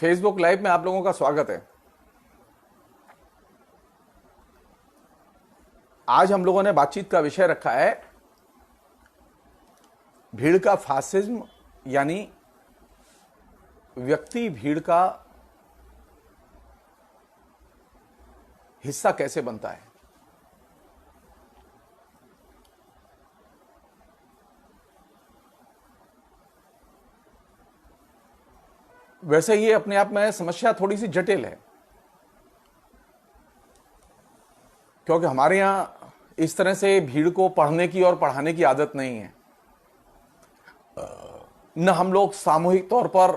Facebook live में आप लोगों का स्वागत है। आज हम लोगों ने बातचीत का विषय रखा है भीड़ का फासिज्म, यानी व्यक्ति भीड़ का हिस्सा कैसे बनता है। वैसे ये अपने आप में समस्या थोड़ी सी जटिल है, क्योंकि हमारे यहां इस तरह से भीड़ को पढ़ने की और पढ़ाने की आदत नहीं है। न हम लोग सामूहिक तौर पर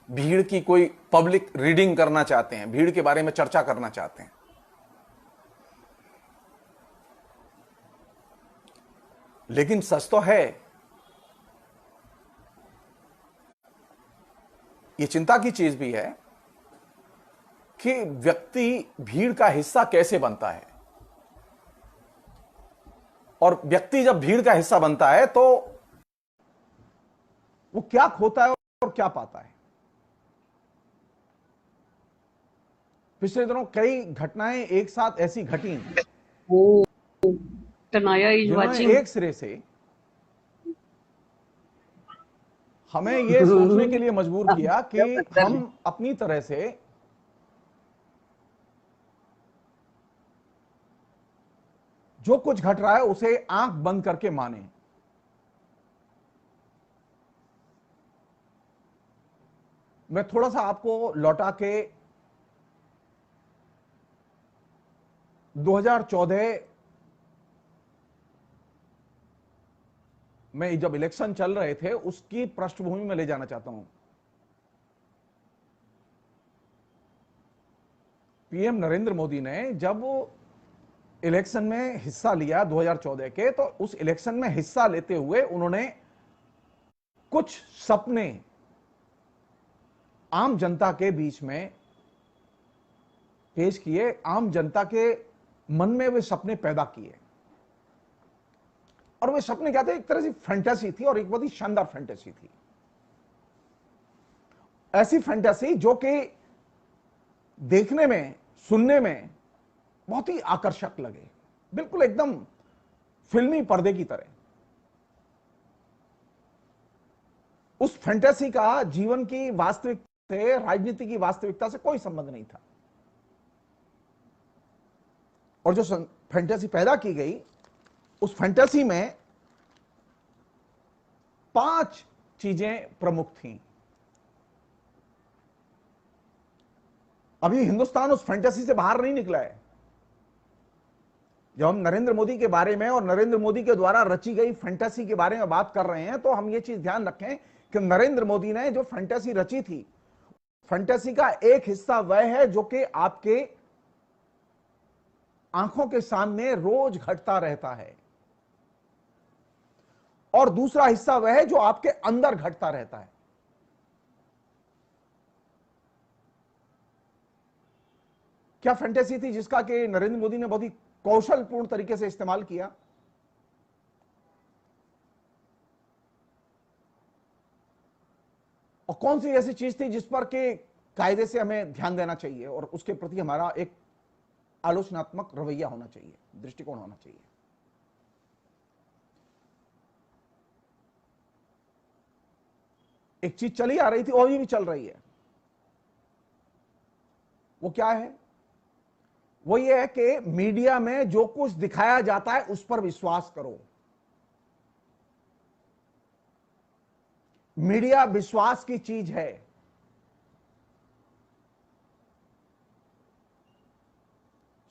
भीड़ की कोई पब्लिक रीडिंग करना चाहते हैं, भीड़ के बारे में चर्चा करना चाहते हैं। लेकिन सच तो है, ये चिंता की चीज भी है कि व्यक्ति भीड़ का हिस्सा कैसे बनता है, और व्यक्ति जब भीड़ का हिस्सा बनता है तो वो क्या खोता है और क्या पाता है। पिछले दिनों कई घटनाएं एक साथ ऐसी घटी जिन्होंने एक सिरे से हमें यह सोचने के लिए मजबूर किया कि हम अपनी तरह से जो कुछ घट रहा है उसे आंख बंद करके माने। मैं थोड़ा सा आपको लौटा के 2014 में जब इलेक्शन चल रहे थे उसकी पृष्ठभूमि में ले जाना चाहता हूं। पीएम नरेंद्र मोदी ने जब इलेक्शन में हिस्सा लिया 2014 के, तो उस इलेक्शन में हिस्सा लेते हुए उन्होंने कुछ सपने आम जनता के बीच में पेश किए, आम जनता के मन में वे सपने पैदा किए। और वे सपने क्या थे? एक तरह से फैंटेसी थी, और एक बहुत ही शानदार फैंटेसी थी। ऐसी फैंटेसी जो कि देखने में, सुनने में बहुत ही आकर्षक लगे, बिल्कुल एकदम फिल्मी पर्दे की तरह। उस फैंटेसी का जीवन की वास्तविकता से, राजनीति की वास्तविकता से कोई संबंध नहीं था। और जो फैंटेसी पैदा की गई, उस फैंटेसी में 5 चीजें प्रमुख थीं। अभी हिंदुस्तान उस फैंटेसी से बाहर नहीं निकला है। जब हम नरेंद्र मोदी के बारे में और नरेंद्र मोदी के द्वारा रची गई फैंटेसी के बारे में बात कर रहे हैं, तो हम ये चीज ध्यान रखें कि नरेंद्र मोदी ने जो फैंटेसी रची थी, फैंटेसी का एक हिस्सा वह है जो कि आपके आंखों के सामने रोज घटता रहता है, और दूसरा हिस्सा वह है जो आपके अंदर घटता रहता है। क्या फैंटेसी थी जिसका कि नरेंद्र मोदी ने बहुत ही कौशलपूर्ण तरीके से इस्तेमाल किया? और कौन सी ऐसी चीज थी जिस पर के कायदे से हमें ध्यान देना चाहिए और उसके प्रति हमारा एक आलोचनात्मक रवैया होना चाहिए, दृष्टिकोण होना चाहिए? एक चीज चली आ रही थी और भी चल रही है। वो क्या है? वो ये है कि मीडिया में जो कुछ दिखाया जाता है उस पर विश्वास करो। मीडिया विश्वास की चीज है।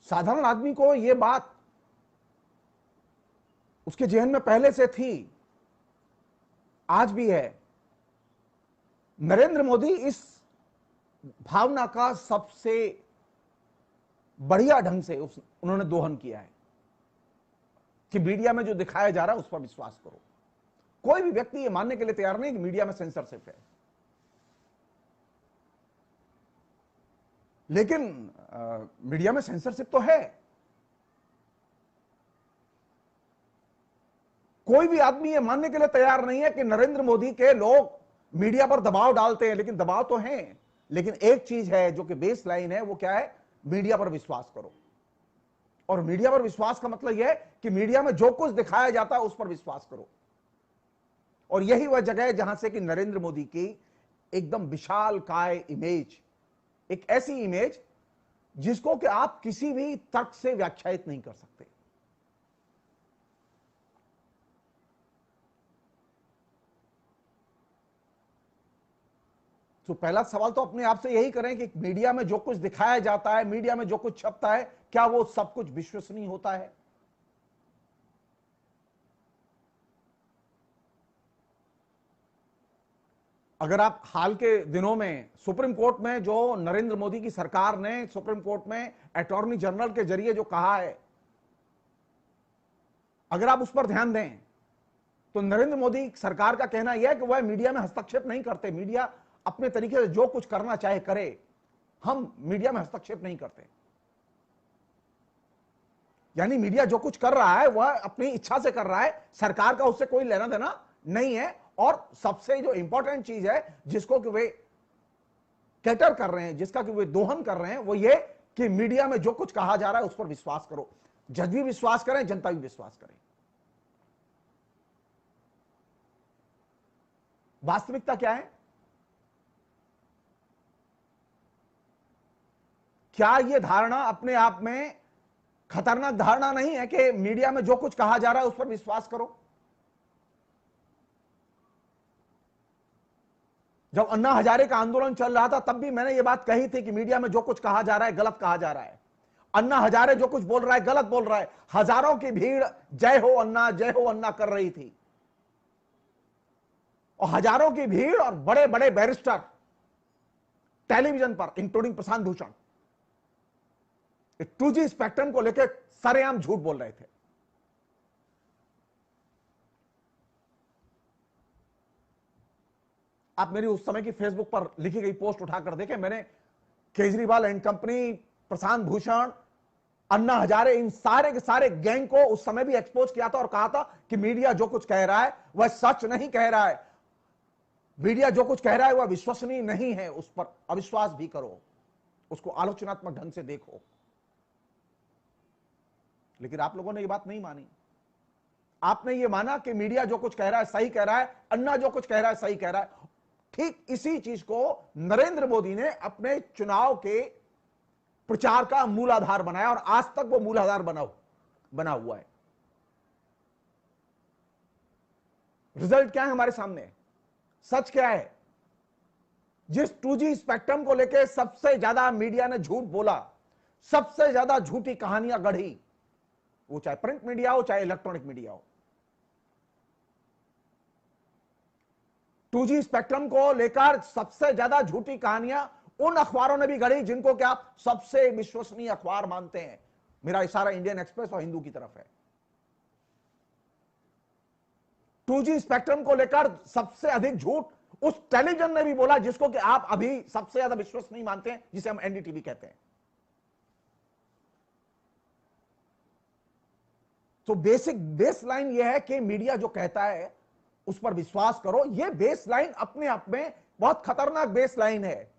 साधारण आदमी को यह बात उसके जहन में पहले से थी, आज भी है। नरेंद्र मोदी इस भावना का सबसे बढ़िया ढंग से उन्होंने दोहन किया है कि मीडिया में जो दिखाया जा रहा है उस पर विश्वास करो। कोई भी व्यक्ति यह मानने के लिए तैयार नहीं कि मीडिया में सेंसरशिप है, लेकिन मीडिया में सेंसरशिप तो है। कोई भी आदमी यह मानने के लिए तैयार नहीं है कि नरेंद्र मोदी के लोग मीडिया पर दबाव डालते हैं, लेकिन दबाव तो है। लेकिन एक चीज है जो कि बेस लाइन है, वो क्या है? मीडिया पर विश्वास करो। और मीडिया पर विश्वास का मतलब यह है कि मीडिया में जो कुछ दिखाया जाता है उस पर विश्वास करो। और यही वह जगह है जहां से कि नरेंद्र मोदी की एकदम विशाल काय इमेज, एक ऐसी इमेज जिसको कि आप किसी भी तर्क से व्याख्यायित नहीं कर सकते। तो पहला सवाल तो अपने आप से यही करें कि मीडिया में जो कुछ दिखाया जाता है, मीडिया में जो कुछ छपता है, क्या वो सब कुछ विश्वसनीय होता है? अगर आप हाल के दिनों में सुप्रीम कोर्ट में जो नरेंद्र मोदी की सरकार ने सुप्रीम कोर्ट में अटॉर्नी जनरल के जरिए जो कहा है, अगर आप उस पर ध्यान दें तो नरेंद्र मोदी सरकार का कहना यह है कि वह मीडिया में हस्तक्षेप नहीं करते, मीडिया अपने तरीके से जो कुछ करना चाहे करे, हम मीडिया में हस्तक्षेप नहीं करते। यानी मीडिया जो कुछ कर रहा है वह अपनी इच्छा से कर रहा है, सरकार का उससे कोई लेना देना नहीं है। और सबसे जो इंपॉर्टेंट चीज है जिसको कि वे कैटर कर रहे हैं, जिसका कि वे दोहन कर रहे हैं, वो ये कि मीडिया में जो कुछ कहा जा रहा है उस पर विश्वास करो। जज भी विश्वास करें, जनता भी विश्वास करें। वास्तविकता क्या है? क्या यह धारणा अपने आप में खतरनाक धारणा नहीं है कि मीडिया में जो कुछ कहा जा रहा है उस पर विश्वास करो? जब अन्ना हजारे का आंदोलन चल रहा था तब भी मैंने यह बात कही थी कि मीडिया में जो कुछ कहा जा रहा है गलत कहा जा रहा है। अन्ना हजारे जो कुछ बोल रहा है गलत बोल रहा है। हजारों की भीड़ जय हो अन्ना, जय हो अन्ना कर रही थी, और हजारों की भीड़ और बड़े बड़े बैरिस्टर टेलीविजन पर, including Prashant Bhushan, 2G spectrum को लेकर सरेआम झूठ बोल रहे थे। आप मेरी उस समय की फेसबुक पर लिखी गई पोस्ट उठाकर देखें। मैंने केजरीवाल एंड कंपनी, प्रशांत भूषण, अन्ना हजारे, इन सारे के सारे गैंग को उस समय भी एक्सपोज किया था और कहा था कि मीडिया जो कुछ कह रहा है वह सच नहीं कह रहा है, मीडिया जो कुछ कह रहा है वह विश्वसनीय नहीं है, उस पर अविश्वास भी करो, उसको आलोचनात्मक ढंग से देखो। लेकिन आप लोगों ने यह बात नहीं मानी। आपने यह माना कि मीडिया जो कुछ कह रहा है सही कह रहा है, अन्ना जो कुछ कह रहा है सही कह रहा है। ठीक इसी चीज को नरेंद्र मोदी ने अपने चुनाव के प्रचार का मूलाधार बनाया और आज तक वो मूलाधार बना हुआ है। रिजल्ट क्या है हमारे सामने? सच क्या है? जिस 2G स्पेक्ट्रम को लेकर सबसे ज्यादा मीडिया ने झूठ बोला, सबसे ज्यादा झूठी कहानियां गढ़ी, वो चाहे प्रिंट मीडिया हो चाहे इलेक्ट्रॉनिक मीडिया हो, 2G स्पेक्ट्रम को लेकर सबसे ज्यादा झूठी कहानियां उन अखबारों ने भी गढ़ी जिनको क्या आप सबसे विश्वसनीय अखबार मानते हैं। मेरा इशारा इंडियन एक्सप्रेस और हिंदू की तरफ है। 2G स्पेक्ट्रम को लेकर सबसे अधिक झूठ उस टेलीविजन ने भी बोला जिसको कि आप अभी सबसे ज्यादा विश्वसनीय मानते हैं, जिसे हम NDTV कहते हैं। तो बेस लाइन यह है कि मीडिया जो कहता है उस पर विश्वास करो। यह बेस लाइन अपने आप में बहुत खतरनाक बेस लाइन है।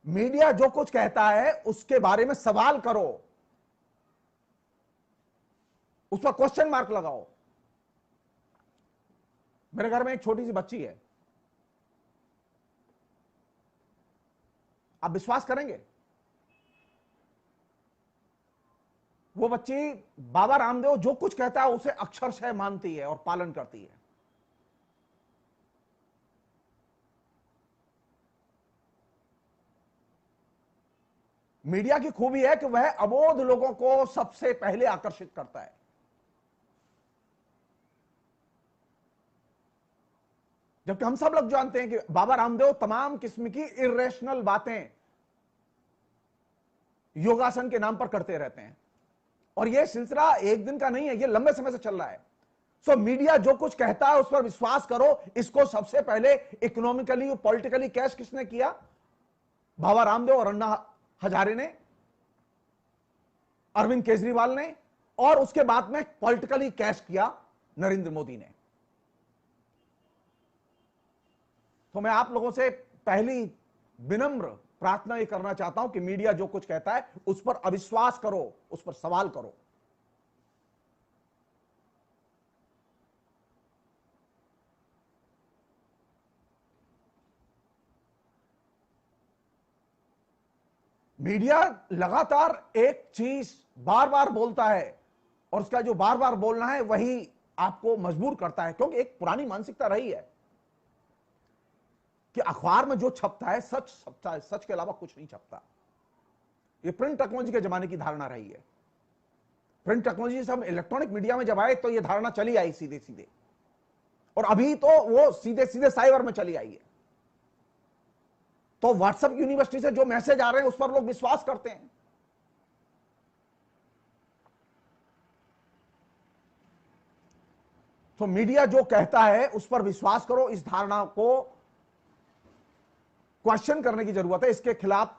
मीडिया जो कुछ कहता है उसके बारे में सवाल करो, उस पर क्वेश्चन मार्क लगाओ। मेरे घर में एक छोटी सी बच्ची है, आप विश्वास करेंगे वो बच्ची बाबा रामदेव जो कुछ कहता है उसे अक्षरशः मानती है और पालन करती है। मीडिया की खूबी है कि वह अबोध लोगों को सबसे पहले आकर्षित करता है। जबकि हम सब लोग जानते हैं कि बाबा रामदेव तमाम किस्म की इरेशनल बातें योगासन के नाम पर करते रहते हैं, और यह सिलसिला एक दिन का नहीं है, यह लंबे समय से चल रहा है। सो मीडिया जो कुछ कहता है उस पर विश्वास करो। इसको सबसे पहले इकोनॉमिकली और पॉलिटिकली कैश किसने किया? बाबा रामदेव और अन्ना हजारे ने, अरविंद केजरीवाल ने, और उसके बाद में पॉलिटिकली कैश किया नरेंद्र मोदी ने। तो मैं आप लोगों से पहली विनम्र प्रार्थना ये करना चाहता हूं कि मीडिया जो कुछ कहता है उस पर अविश्वास करो, उस पर सवाल करो। मीडिया लगातार एक चीज बार बार बोलता है और उसका जो बार बार बोलना है वही आपको मजबूर करता है, क्योंकि एक पुरानी मानसिकता रही है कि अखबार में जो छपता है सच छपता है, सच के अलावा कुछ नहीं छपता। ये प्रिंट टेक्नोलॉजी के जमाने की धारणा रही है। प्रिंट टेक्नोलॉजी से हम इलेक्ट्रॉनिक मीडिया में जब आए तो ये धारणा चली आई सीधे सीधे, और अभी तो वो सीधे सीधे साइबर में चली आई है। तो व्हाट्सएप यूनिवर्सिटी से जो मैसेज आ रहे हैं उस पर लोग विश्वास करते हैं। तो मीडिया जो कहता है उस पर विश्वास करो, इस धारणा को क्वेश्चन करने की जरूरत है, इसके खिलाफ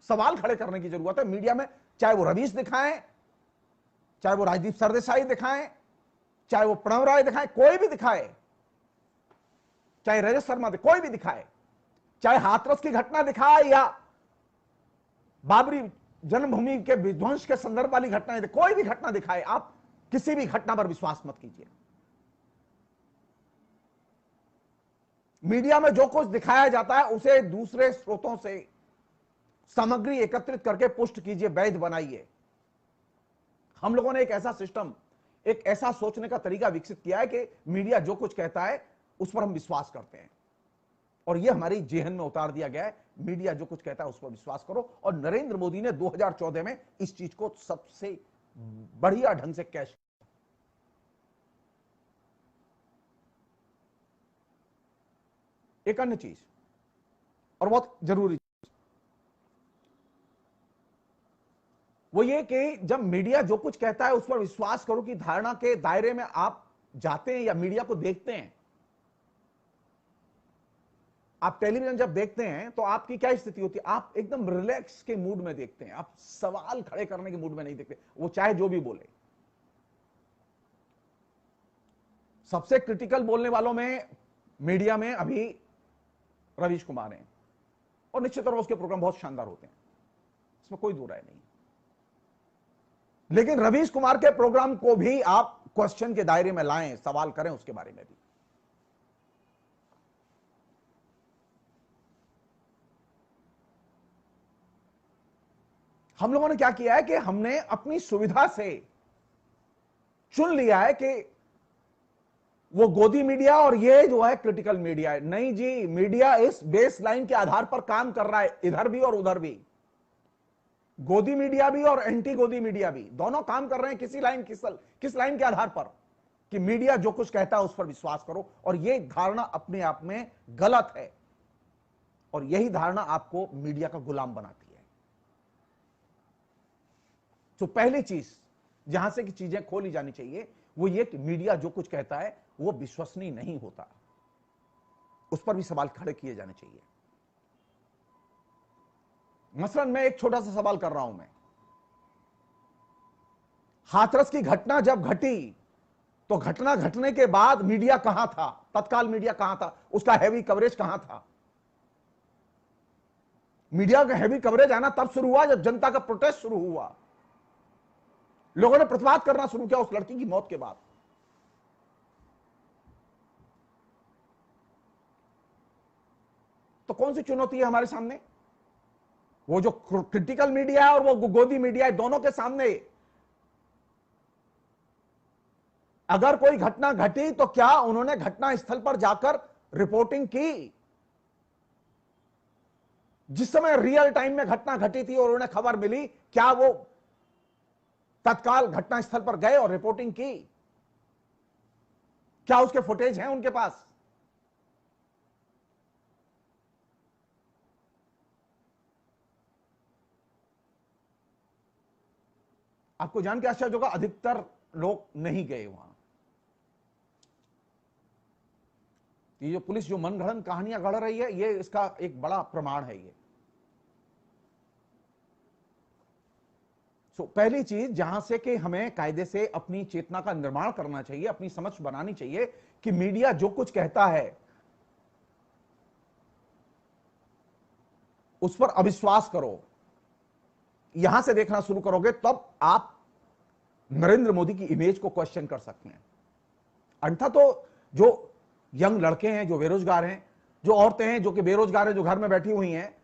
सवाल खड़े करने की जरूरत है। मीडिया में चाहे वो रवीश दिखाएं, चाहे वो राजदीप सरदेसाई दिखाएं, चाहे वो प्रणव राय दिखाएं, कोई भी दिखाए, चाहे रजत शर्मा कोई भी दिखाए, चाहे हाथरस की घटना दिखाए या बाबरी जन्मभूमि के विध्वंस के संदर्भ वाली घटनाएं, कोई भी घटना दिखाए, आप किसी भी घटना पर विश्वास मत कीजिए। मीडिया में जो कुछ दिखाया जाता है उसे दूसरे स्रोतों से सामग्री एकत्रित करके पुष्ट कीजिए, वैध बनाइए। हम लोगों ने एक ऐसा सिस्टम, एक ऐसा सोचने का तरीका विकसित किया है कि मीडिया जो कुछ कहता है उस पर हम विश्वास करते हैं, और यह हमारी जेहन में उतार दिया गया है। मीडिया जो कुछ कहता है उस पर विश्वास करो। और नरेंद्र मोदी ने 2014 में इस चीज को सबसे बढ़िया ढंग से कैश किया। एक अन्य चीज और बहुत जरूरी चीज वो ये कि जब मीडिया जो कुछ कहता है उस पर विश्वास करो कि धारणा के दायरे में आप जाते हैं या मीडिया को देखते हैं। आप टेलीविजन जब देखते हैं तो आपकी क्या स्थिति होती है? आप एकदम रिलैक्स के मूड में देखते हैं, आप सवाल खड़े करने के मूड में नहीं देखते, वो चाहे जो भी बोले। सबसे क्रिटिकल बोलने वालों में मीडिया में अभी रवीश कुमार हैं, और निश्चित तौर पर उसके प्रोग्राम बहुत शानदार होते हैं, इसमें कोई दो राय नहीं। लेकिन रवीश कुमार के प्रोग्राम को भी आप क्वेश्चन के दायरे में लाएं, सवाल करें उसके बारे में भी। हम लोगों ने क्या किया है कि हमने अपनी सुविधा से चुन लिया है कि वो गोदी मीडिया और ये जो है क्रिटिकल मीडिया है। नहीं जी, मीडिया इस बेस लाइन के आधार पर काम कर रहा है, इधर भी और उधर भी। गोदी मीडिया भी और एंटी गोदी मीडिया भी दोनों काम कर रहे हैं किसी लाइन किस लाइन के आधार पर कि मीडिया जो कुछ कहता है उस पर विश्वास करो। और ये धारणा अपने आप में गलत है, और यही धारणा आपको मीडिया का गुलाम बनाती है। तो पहली चीज जहां से कि चीजें खोली जानी चाहिए वो ये कि मीडिया जो कुछ कहता है वो विश्वसनीय नहीं होता, उस पर भी सवाल खड़े किए जाने चाहिए। मसलन मैं एक छोटा सा सवाल कर रहा हूं, मैं हाथरस की घटना जब घटी तो घटना घटने के बाद मीडिया कहां था? तत्काल मीडिया कहां था? उसका हैवी कवरेज कहां था? मीडिया का हैवी कवरेज आना तब शुरू हुआ जब जनता का प्रोटेस्ट शुरू हुआ, लोगों ने प्रतिवाद करना शुरू किया उस लड़की की मौत के बाद। तो कौन सी चुनौती है हमारे सामने? वो जो क्रिटिकल मीडिया है और वो गोदी मीडिया है, दोनों के सामने अगर कोई घटना घटी तो क्या उन्होंने घटना स्थल पर जाकर रिपोर्टिंग की? जिस समय रियल टाइम में घटना घटी थी और उन्हें खबर मिली, क्या वो तत्काल घटना स्थल पर गए और रिपोर्टिंग की? क्या उसके फुटेज हैं उनके पास? आपको जान के आश्चर्य होगा, अधिकतर लोग नहीं गए वहां। ये जो पुलिस जो मनगढ़ंत कहानियां गढ़ रही है, ये इसका एक बड़ा प्रमाण है ये। पहली चीज जहां से कि हमें कायदे से अपनी चेतना का निर्माण करना चाहिए, अपनी समझ बनानी चाहिए कि मीडिया जो कुछ कहता है उस पर अविश्वास करो, यहां से देखना शुरू करोगे, तब आप नरेंद्र मोदी की इमेज को क्वेश्चन कर सकते हैं। अन्यथा तो जो यंग लड़के हैं, जो बेरोजगार हैं, जो औरतें हैं जो कि बेरोजगार हैं, जो घर में बैठी हुई हैं,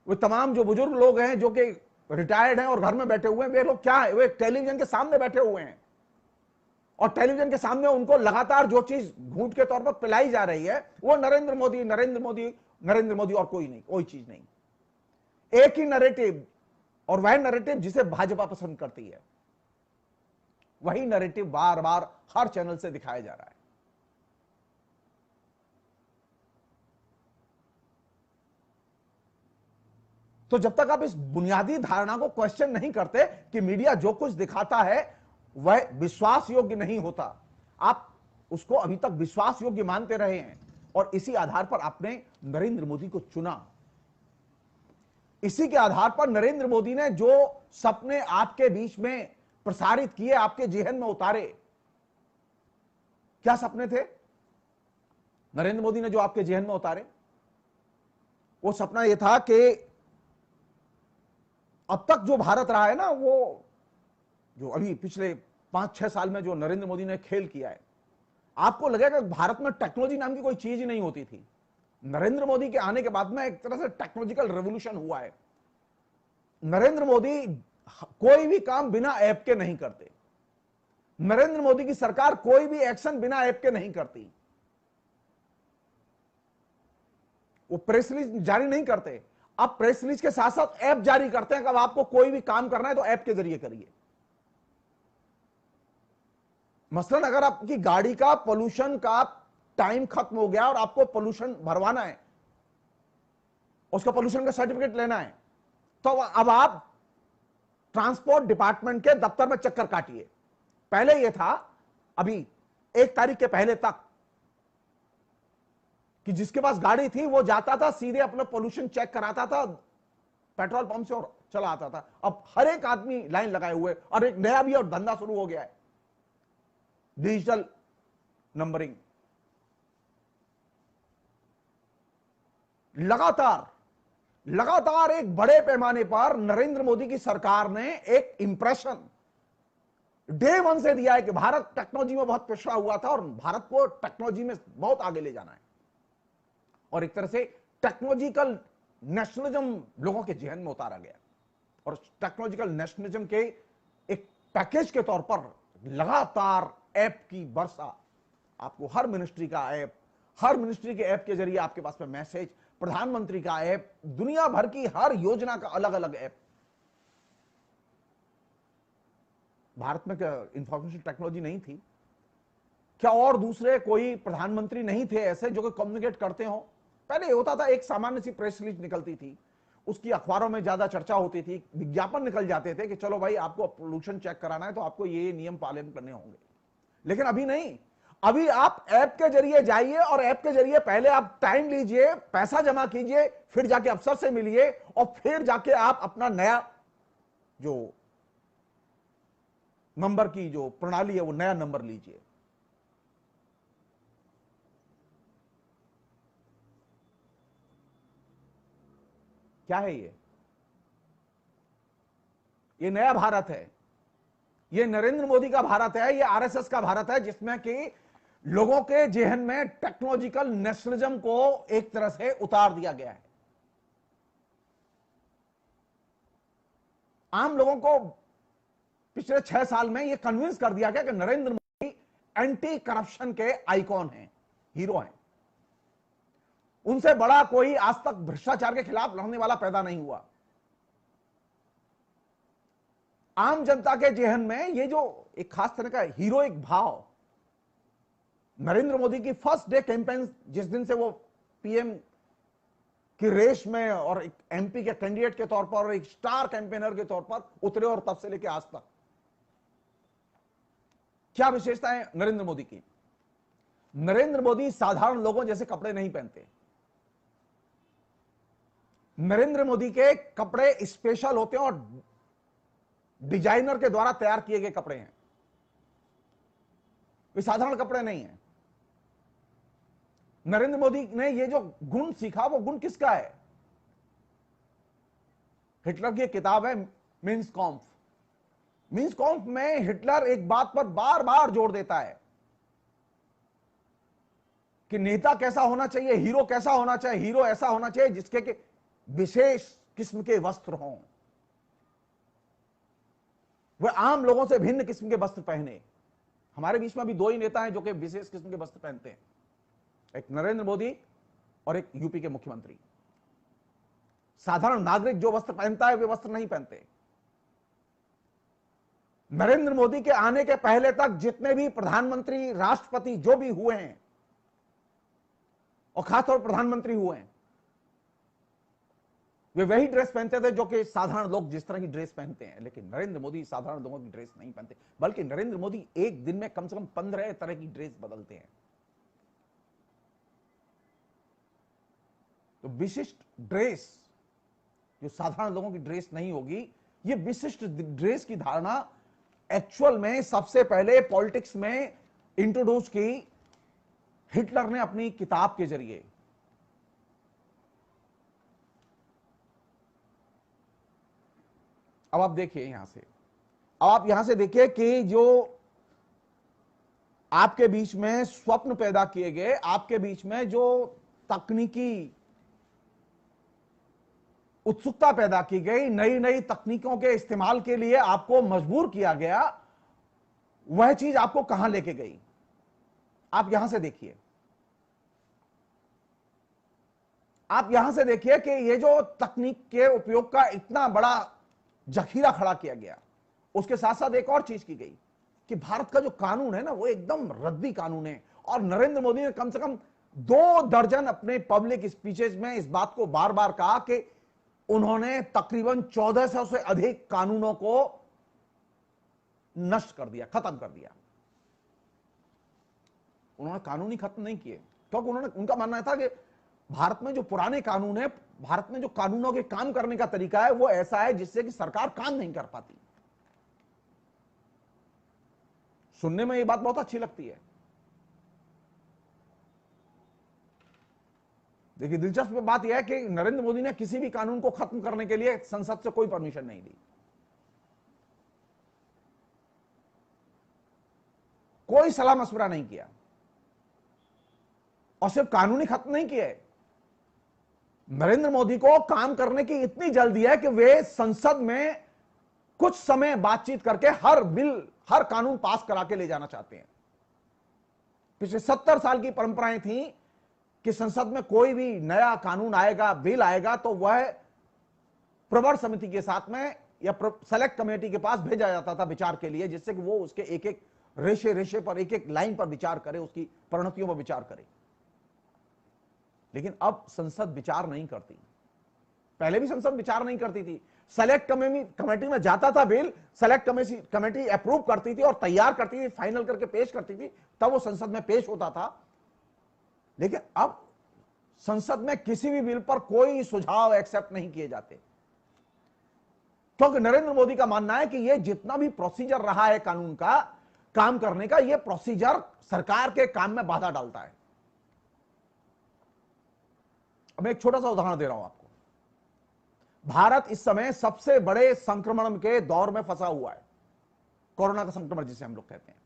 वो तमाम जो बुजुर्ग लोग हैं जो कि रिटायर्ड हैं और घर में बैठे हुए हैं, वे लोग क्या है, वे टेलीविजन के सामने बैठे हुए हैं और टेलीविजन के सामने उनको लगातार जो चीज घूंट के तौर पर पिलाई जा रही है वो नरेंद्र मोदी, नरेंद्र मोदी, नरेंद्र मोदी, और कोई नहीं, कोई चीज नहीं। एक ही नैरेटिव, और वह नैरेटिव जिसे भाजपा पसंद करती है, वही नैरेटिव बार बार हर चैनल से दिखाया जा रहा है। तो जब तक आप इस बुनियादी धारणा को क्वेश्चन नहीं करते कि मीडिया जो कुछ दिखाता है वह विश्वास योग्य नहीं होता, आप उसको अभी तक विश्वास योग्य मानते रहे हैं और इसी आधार पर आपने नरेंद्र मोदी को चुना। इसी के आधार पर नरेंद्र मोदी ने जो सपने आपके बीच में प्रसारित किए, आपके जेहन में उतारे, क्या सपने थे नरेंद्र मोदी ने जो आपके जेहन में उतारे? वो सपना यह था कि अब तक जो भारत रहा है ना, वो जो अभी पिछले 5-6 साल में जो नरेंद्र मोदी ने खेल किया है, आपको लगेगा भारत में टेक्नोलॉजी नाम की कोई चीज ही नहीं होती थी। नरेंद्र मोदी के आने के बाद में एक तरह से टेक्नोलॉजिकल रेवोल्यूशन हुआ है। नरेंद्र मोदी कोई भी काम बिना ऐप के नहीं करते, नरेंद्र मोदी की सरकार कोई भी एक्शन बिना ऐप के नहीं करती। वो प्रेस रिलीज जारी नहीं करते, अब प्रेस रिलीज के साथ साथ ऐप जारी करते हैं कि अब आपको कोई भी काम करना है तो ऐप के जरिए करिए। मसलन अगर आपकी गाड़ी का पोल्यूशन का टाइम खत्म हो गया और आपको पोल्यूशन भरवाना है, उसका पोल्यूशन का सर्टिफिकेट लेना है, तो अब आप ट्रांसपोर्ट डिपार्टमेंट के दफ्तर में चक्कर काटिए। पहले यह था, अभी 1 तारीख के पहले तक, कि जिसके पास गाड़ी थी वो जाता था सीधे अपना पोल्यूशन चेक कराता था पेट्रोल पंप से और चला आता था। अब हर एक आदमी लाइन लगाए हुए, और एक नया भी और धंधा शुरू हो गया है, डिजिटल नंबरिंग। लगातार एक बड़े पैमाने पर नरेंद्र मोदी की सरकार ने एक इंप्रेशन डे 1 से दिया है कि भारत टेक्नोलॉजी में बहुत पिछड़ा हुआ था और भारत को टेक्नोलॉजी में बहुत आगे ले जाना है, और एक तरह से टेक्नोलॉजिकल नेशनलिज्म लोगों के जेहन में उतारा गया। और टेक्नोलॉजिकल नेशनलिज्म के एक पैकेज के तौर पर लगातार ऐप की वर्षा, आपको हर मिनिस्ट्री का ऐप, हर मिनिस्ट्री के ऐप के जरिए आपके पास में मैसेज, प्रधानमंत्री का ऐप, दुनिया भर की हर योजना का अलग अलग ऐप। भारत में क्या इंफॉर्मेशन टेक्नोलॉजी नहीं थी क्या? और दूसरे कोई प्रधानमंत्री नहीं थे ऐसे जो कि कम्युनिकेट करते हो? पहले होता था, एक सामान्य सी प्रेस रिलीज निकलती थी, उसकी अखबारों में ज्यादा चर्चा होती थी, विज्ञापन निकल जाते थे कि चलो भाई आपको पोल्यूशन चेक कराना है तो आपको ये नियम पालन करने होंगे। लेकिन अभी नहीं, अभी आप ऐप के जरिए जाइए और ऐप के जरिए पहले आप टाइम लीजिए, पैसा जमा कीजिए, फिर जाके अफसर से मिलिए और फिर जाके आप अपना नया जो नंबर की जो प्रणाली है वो नया नंबर लीजिए। क्या है ये नया भारत है, ये नरेंद्र मोदी का भारत है, ये आरएसएस का भारत है, जिसमें कि लोगों के जेहन में टेक्नोलॉजिकल नेशनलिज्म को एक तरह से उतार दिया गया है। आम लोगों को पिछले 6 साल में यह कन्विंस कर दिया गया कि नरेंद्र मोदी एंटी करप्शन के आइकॉन हैं, हीरो हैं। उनसे बड़ा कोई आज तक भ्रष्टाचार के खिलाफ लड़ने वाला पैदा नहीं हुआ। आम जनता के जेहन में ये जो एक खास तरह का हीरोइक भाव, नरेंद्र मोदी की फर्स्ट डे कैंपेन, जिस दिन से वो पीएम की रेस में और एक एमपी के कैंडिडेट के तौर पर और एक स्टार कैंपेनर के तौर पर उतरे, और तब से लेकर आज तक क्या विशेषता है नरेंद्र मोदी की? नरेंद्र मोदी साधारण लोगों जैसे कपड़े नहीं पहनते। नरेंद्र मोदी के कपड़े स्पेशल होते हैं और डिजाइनर के द्वारा तैयार किए गए कपड़े हैं, वे साधारण कपड़े नहीं हैं। नरेंद्र मोदी ने ये जो गुण सीखा, वो गुण किसका है? हिटलर की एक किताब है मिन्स कॉम्फ। मिन्स कॉम्फ में हिटलर एक बात पर बार बार जोर देता है कि नेता कैसा होना चाहिए, हीरो कैसा होना चाहिए। हीरो ऐसा होना चाहिए जिसके के विशेष किस्म के वस्त्र हों, वह आम लोगों से भिन्न किस्म के वस्त्र पहने। हमारे बीच में अभी दो ही नेता हैं जो कि विशेष किस्म के वस्त्र पहनते हैं, एक नरेंद्र मोदी और एक यूपी के मुख्यमंत्री। साधारण नागरिक जो वस्त्र पहनता है वे वस्त्र नहीं पहनते। नरेंद्र मोदी के आने के पहले तक जितने भी प्रधानमंत्री, राष्ट्रपति जो भी हुए हैं, और खासतौर पर प्रधानमंत्री हुए हैं, वे वही ड्रेस पहनते थे जो कि साधारण लोग जिस तरह की ड्रेस पहनते हैं। लेकिन नरेंद्र मोदी साधारण लोगों की ड्रेस नहीं पहनते, बल्कि नरेंद्र मोदी एक दिन में कम से कम 15 तरह की ड्रेस बदलते हैं। तो विशिष्ट ड्रेस जो साधारण लोगों की ड्रेस नहीं होगी, ये विशिष्ट ड्रेस की धारणा एक्चुअल में सबसे पहले पॉलिटिक्स में इंट्रोड्यूस की हिटलर ने अपनी किताब के जरिए। अब आप देखिए यहां से, अब आप यहां से देखिए कि जो आपके बीच में स्वप्न पैदा किए गए, आपके बीच में जो तकनीकी उत्सुकता पैदा की गई, नई नई तकनीकों के इस्तेमाल के लिए आपको मजबूर किया गया, वह चीज आपको कहां लेके गई। आप यहां से देखिए, आप यहां से देखिए कि ये जो तकनीक के उपयोग का इतना बड़ा जखीरा खड़ा किया गया, उसके साथ साथ एक और चीज की गई कि भारत का जो कानून है ना, वो एकदम रद्दी कानून है। और नरेंद्र मोदी ने कम से कम 2 दर्जन अपने पब्लिक स्पीचेस में इस बात को बार बार कहा कि उन्होंने तकरीबन 1400 से अधिक कानूनों को नष्ट कर दिया, खत्म कर दिया। उन्होंने कानून ही खत्म नहीं किए, क्योंकि उनका मानना था कि भारत में जो पुराने कानून है, भारत में जो कानूनों के काम करने का तरीका है, वो ऐसा है जिससे कि सरकार काम नहीं कर पाती। सुनने में ये बात बहुत अच्छी लगती है। देखिए, दिलचस्प बात यह है कि नरेंद्र मोदी ने किसी भी कानून को खत्म करने के लिए संसद से कोई परमिशन नहीं दी, कोई सलाह मशवरा नहीं किया, और सिर्फ कानून ही खत्म नहीं किए, नरेंद्र मोदी को काम करने की इतनी जल्दी है कि वे संसद में कुछ समय बातचीत करके हर बिल, हर कानून पास करा के ले जाना चाहते हैं। पिछले 70 साल की परंपराएं थी कि संसद में कोई भी नया कानून आएगा, बिल आएगा, तो वह प्रवर समिति के साथ में या सेलेक्ट कमेटी के पास भेजा जाता था विचार के लिए, जिससे कि वो उसके एक एक रेशे रेशे पर, एक एक लाइन पर विचार करे, उसकी परिणतियों पर विचार करे। लेकिन अब संसद विचार नहीं करती, पहले भी संसद विचार नहीं करती थी। सेलेक्ट कमेटी में जाता था बिल, सेलेक्ट कमेटी अप्रूव करती थी और तैयार करती थी, फाइनल करके पेश करती थी, तब वो संसद में पेश होता था। लेकिन अब संसद में किसी भी बिल पर कोई सुझाव एक्सेप्ट नहीं किए जाते, क्योंकि नरेंद्र मोदी का मानना है कि ये जितना भी प्रोसीजर रहा है कानून का काम करने का, ये प्रोसीजर सरकार के काम में बाधा डालता है। अब मैं एक छोटा सा उदाहरण दे रहा हूं आपको। भारत इस समय सबसे बड़े संक्रमण के दौर में फंसा हुआ है, कोरोना का संक्रमण जिसे हम लोग कहते हैं।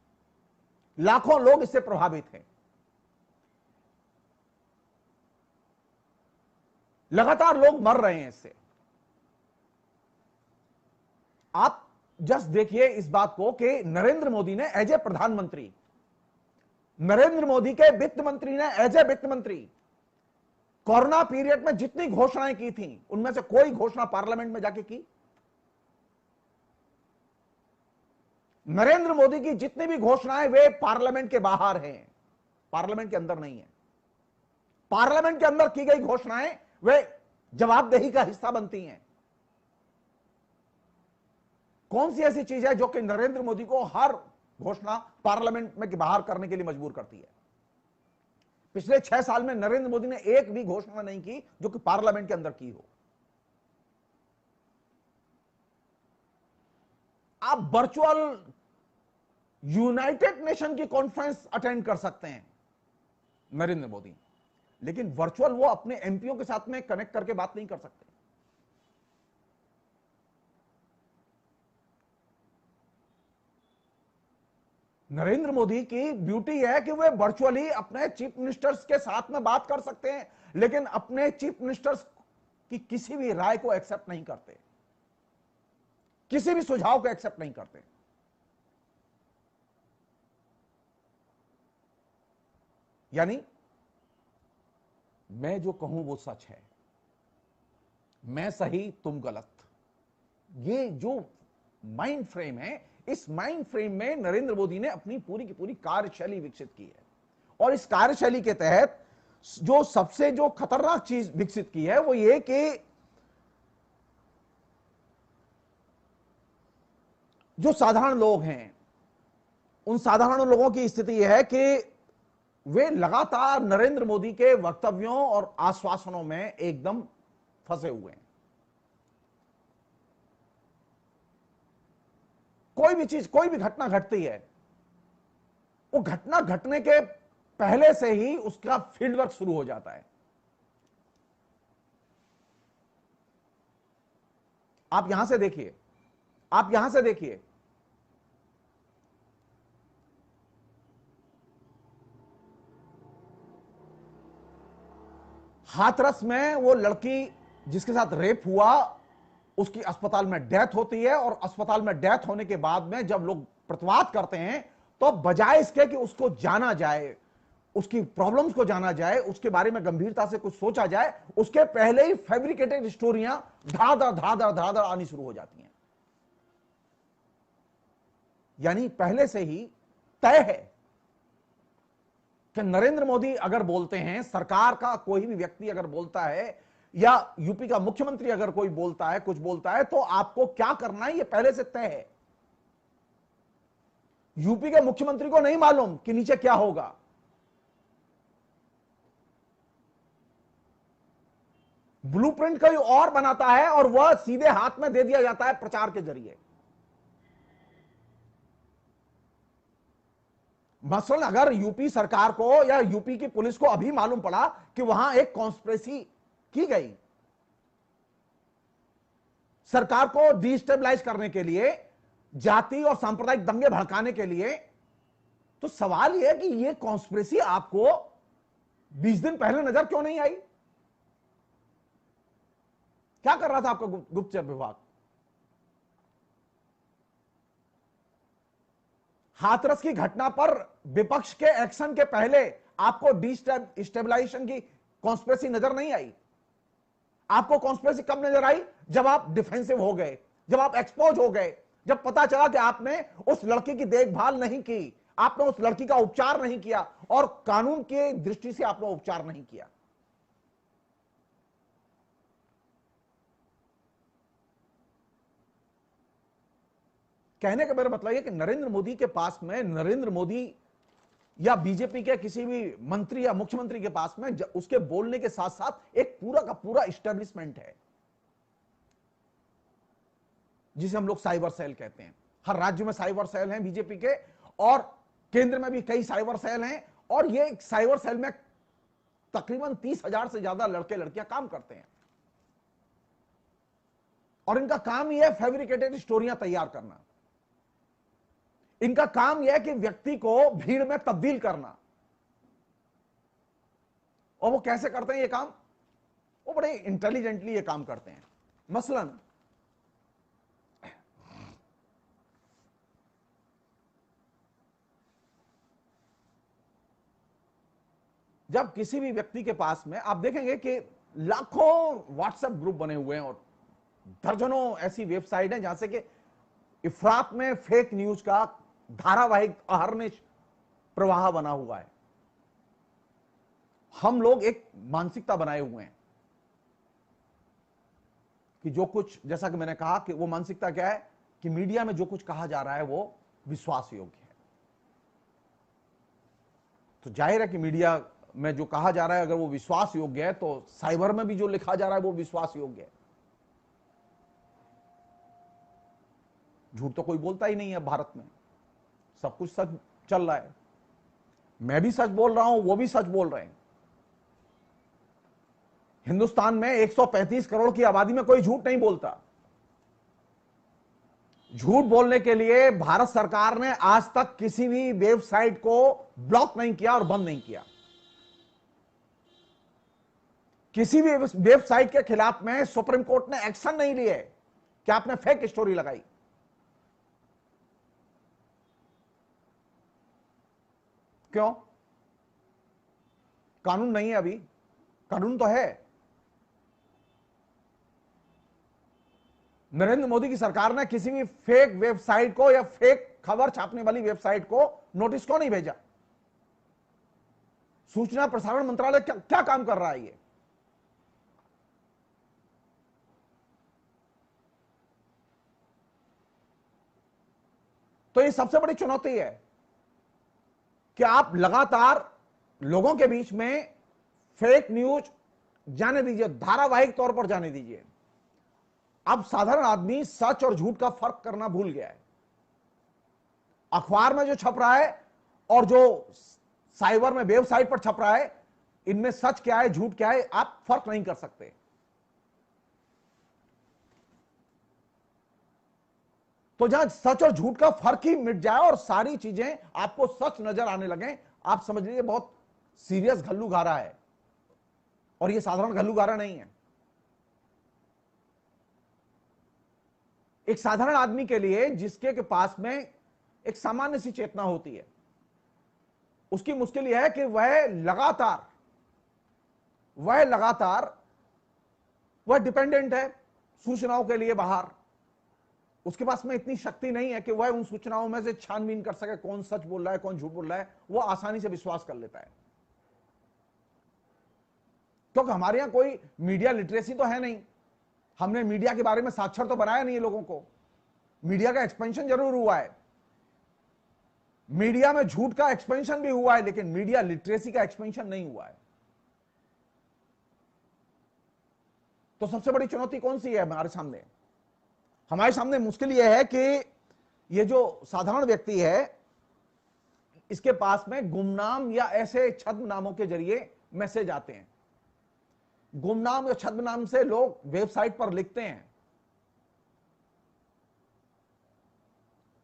लाखों लोग इससे प्रभावित हैं, लगातार लोग मर रहे हैं इससे। आप जस्ट देखिए इस बात को कि नरेंद्र मोदी ने एज ए प्रधानमंत्री, नरेंद्र मोदी के वित्त मंत्री ने एज ए वित्त मंत्री कोरोना पीरियड में जितनी घोषणाएं की थी, उनमें से कोई घोषणा पार्लियामेंट में जाके की? नरेंद्र मोदी की जितनी भी घोषणाएं वे पार्लियामेंट के बाहर हैं, पार्लियामेंट के अंदर नहीं है। पार्लियामेंट के अंदर की गई घोषणाएं वे जवाबदेही का हिस्सा बनती हैं। कौन सी ऐसी चीज है जो कि नरेंद्र मोदी को हर घोषणा पार्लियामेंट में के बाहर करने के लिए मजबूर करती है? पिछले 6 साल में नरेंद्र मोदी ने एक भी घोषणा नहीं की जो कि पार्लियामेंट के अंदर की हो। आप वर्चुअल यूनाइटेड नेशन की कॉन्फ्रेंस अटेंड कर सकते हैं नरेंद्र मोदी, लेकिन वर्चुअल वो अपने एमपीओ के साथ में कनेक्ट करके बात नहीं कर सकते। नरेंद्र मोदी की ब्यूटी है कि वे वर्चुअली अपने चीफ मिनिस्टर्स के साथ में बात कर सकते हैं, लेकिन अपने चीफ मिनिस्टर्स की किसी भी राय को एक्सेप्ट नहीं करते, किसी भी सुझाव को एक्सेप्ट नहीं करते। यानी मैं जो कहूं वो सच है, मैं सही तुम गलत, ये जो माइंड फ्रेम है, इस माइंड फ्रेम में नरेंद्र मोदी ने अपनी पूरी की पूरी कार्यशैली विकसित की है। और इस कार्यशैली के तहत जो सबसे जो खतरनाक चीज विकसित की है वो ये कि जो साधारण लोग हैं, उन साधारण लोगों की स्थिति यह है कि वे लगातार नरेंद्र मोदी के वक्तव्यों और आश्वासनों में एकदम फंसे हुए हैं। कोई भी चीज, कोई भी घटना घटती है, वो घटना घटने के पहले से ही उसका फील्डवर्क शुरू हो जाता है। आप यहां से देखिए, आप यहां से देखिए, हाथरस में वो लड़की जिसके साथ रेप हुआ, उसकी अस्पताल में डेथ होती है, और अस्पताल में डेथ होने के बाद में जब लोग प्रतिवाद करते हैं तो बजाय इसके कि उसको जाना जाए, उसकी प्रॉब्लम्स को जाना जाए, उसके बारे में गंभीरता से कुछ सोचा जाए, उसके पहले ही फैब्रिकेटेड स्टोरियां धाधड़ धाधड़ धाधड़ आनी शुरू हो जाती हैं। यानी पहले से ही तय है कि नरेंद्र मोदी अगर बोलते हैं, सरकार का कोई भी व्यक्ति अगर बोलता है, या यूपी का मुख्यमंत्री अगर कोई बोलता है, कुछ बोलता है, तो आपको क्या करना है, यह पहले से तय है। यूपी के मुख्यमंत्री को नहीं मालूम कि नीचे क्या होगा। ब्लूप्रिंट कोई और बनाता है और वह सीधे हाथ में दे दिया जाता है प्रचार के जरिए। मसलन अगर यूपी सरकार को या यूपी की पुलिस को अभी मालूम पड़ा कि वहां एक कॉन्स्पिरेसी की गई सरकार को डिस्टेबलाइज करने के लिए, जाति और सांप्रदायिक दंगे भड़काने के लिए, तो सवाल यह है कि यह कॉन्स्पिरेसी आपको 20 दिन पहले नजर क्यों नहीं आई? क्या कर रहा था आपका गुप्तचर विभाग? हाथरस की घटना पर विपक्ष के एक्शन के पहले आपको डिस्टेबलाइजेशन की कॉन्स्पिरेसी नजर नहीं आई। आपको कॉन्स्पिरेसी कब नजर आई? जब आप डिफेंसिव हो गए, जब आप एक्सपोज हो गए, जब पता चला कि आपने उस लड़की की देखभाल नहीं की, आपने उस लड़की का उपचार नहीं किया, और कानून की दृष्टि से आपने उपचार नहीं किया। कहने का मेरा मतलब यह कि नरेंद्र मोदी के पास में, नरेंद्र मोदी या बीजेपी के किसी भी मंत्री या मुख्यमंत्री के पास में उसके बोलने के साथ साथ एक पूरा का पूरा एस्टेब्लिशमेंट है, जिसे हम लोग साइबर सेल कहते हैं। हर राज्य में साइबर सेल हैं बीजेपी के, और केंद्र में भी कई साइबर सेल हैं, और ये साइबर सेल में तकरीबन 30,000 से ज्यादा लड़के लड़कियां काम करते हैं, और इनका काम यह है फैब्रिकेटेड स्टोरियां तैयार करना। इनका काम यह है कि व्यक्ति को भीड़ में तब्दील करना। और वो कैसे करते हैं ये काम? वो बड़े इंटेलिजेंटली ये काम करते हैं। मसलन जब किसी भी व्यक्ति के पास में, आप देखेंगे कि लाखों व्हाट्सएप ग्रुप बने हुए हैं, और दर्जनों ऐसी वेबसाइट हैं जहां से कि इफरात में फेक न्यूज का धारावाहिक अहर्निश प्रवाह बना हुआ है। हम लोग एक मानसिकता बनाए हुए हैं कि जो कुछ, जैसा कि मैंने कहा कि वो मानसिकता क्या है कि मीडिया में जो कुछ कहा जा रहा है वो विश्वास योग्य है। तो जाहिर है कि मीडिया में जो कहा जा रहा है अगर वो विश्वास योग्य है, तो साइबर में भी जो लिखा जा रहा है वो विश्वास योग्य है। झूठ तो कोई बोलता ही नहीं है भारत में, सब कुछ सच चल रहा है। मैं भी सच बोल रहा हूं, वो भी सच बोल रहे हैं। हिंदुस्तान में 135 करोड़ की आबादी में कोई झूठ नहीं बोलता। झूठ बोलने के लिए भारत सरकार ने आज तक किसी भी वेबसाइट को ब्लॉक नहीं किया और बंद नहीं किया। किसी भी वेबसाइट के खिलाफ में सुप्रीम कोर्ट ने एक्शन नहीं लिए कि आपने फेक स्टोरी लगाई। क्यों? कानून नहीं है अभी, कानून तो है। नरेंद्र मोदी की सरकार ने किसी भी फेक वेबसाइट को या फेक खबर छापने वाली वेबसाइट को नोटिस क्यों नहीं भेजा? सूचना प्रसारण मंत्रालय क्या काम कर रहा है ये? तो ये सबसे बड़ी चुनौती है कि आप लगातार लोगों के बीच में फेक न्यूज जाने दीजिए, धारावाहिक तौर पर जाने दीजिए। अब साधारण आदमी सच और झूठ का फर्क करना भूल गया है। अखबार में जो छप रहा है और जो साइबर में वेबसाइट पर छप रहा है, इनमें सच क्या है झूठ क्या है आप फर्क नहीं कर सकते। तो जहां सच और झूठ का फर्क ही मिट जाए और सारी चीजें आपको सच नजर आने लगे, आप समझ लीजिए बहुत सीरियस घल्लूघारा है। और यह साधारण घल्लूघारा नहीं है। एक साधारण आदमी के लिए जिसके पास में एक सामान्य सी चेतना होती है, उसकी मुश्किल यह है कि वह लगातार डिपेंडेंट है सूचनाओं के लिए बाहर। उसके पास में इतनी शक्ति नहीं है कि वह उन सूचनाओं में से छानबीन कर सके कौन सच बोल रहा है कौन झूठ बोल रहा है। वो आसानी से विश्वास कर लेता है, क्योंकि हमारे यहां कोई मीडिया लिटरेसी तो है नहीं। हमने मीडिया के बारे में साक्षर तो बनाया नहीं है लोगों को। मीडिया का एक्सपेंशन जरूर हुआ है, मीडिया में झूठ का एक्सपेंशन भी हुआ है, लेकिन मीडिया लिटरेसी का एक्सपेंशन नहीं हुआ है। तो सबसे बड़ी चुनौती कौन सी है हमारे सामने? हमारे सामने मुश्किल यह है कि यह जो साधारण व्यक्ति है, इसके पास में गुमनाम या ऐसे छद्म नामों के जरिए मैसेज आते हैं। गुमनाम या छद्म नाम से लोग वेबसाइट पर लिखते हैं।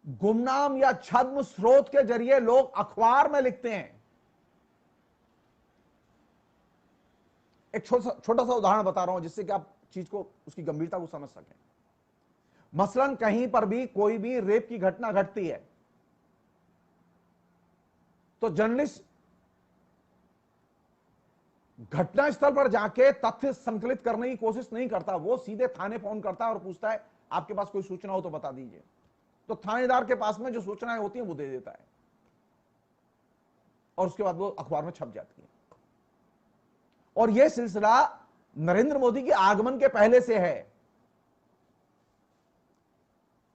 गुमनाम या छद्म स्रोत के जरिए लोग अखबार में लिखते हैं। एक छोटा सा उदाहरण बता रहा हूं जिससे कि आप चीज को उसकी गंभीरता को समझ सकें। मसलन कहीं पर भी कोई भी रेप की घटना घटती है तो जर्नलिस्ट घटनास्थल पर जाके तथ्य संकलित करने की कोशिश नहीं करता। वो सीधे थाने फोन करता है और पूछता है आपके पास कोई सूचना हो तो बता दीजिए। तो थानेदार के पास में जो सूचनाएं होती हैं वो दे देता है और उसके बाद वो अखबार में छप जाती है। और यह सिलसिला नरेंद्र मोदी के आगमन के पहले से है।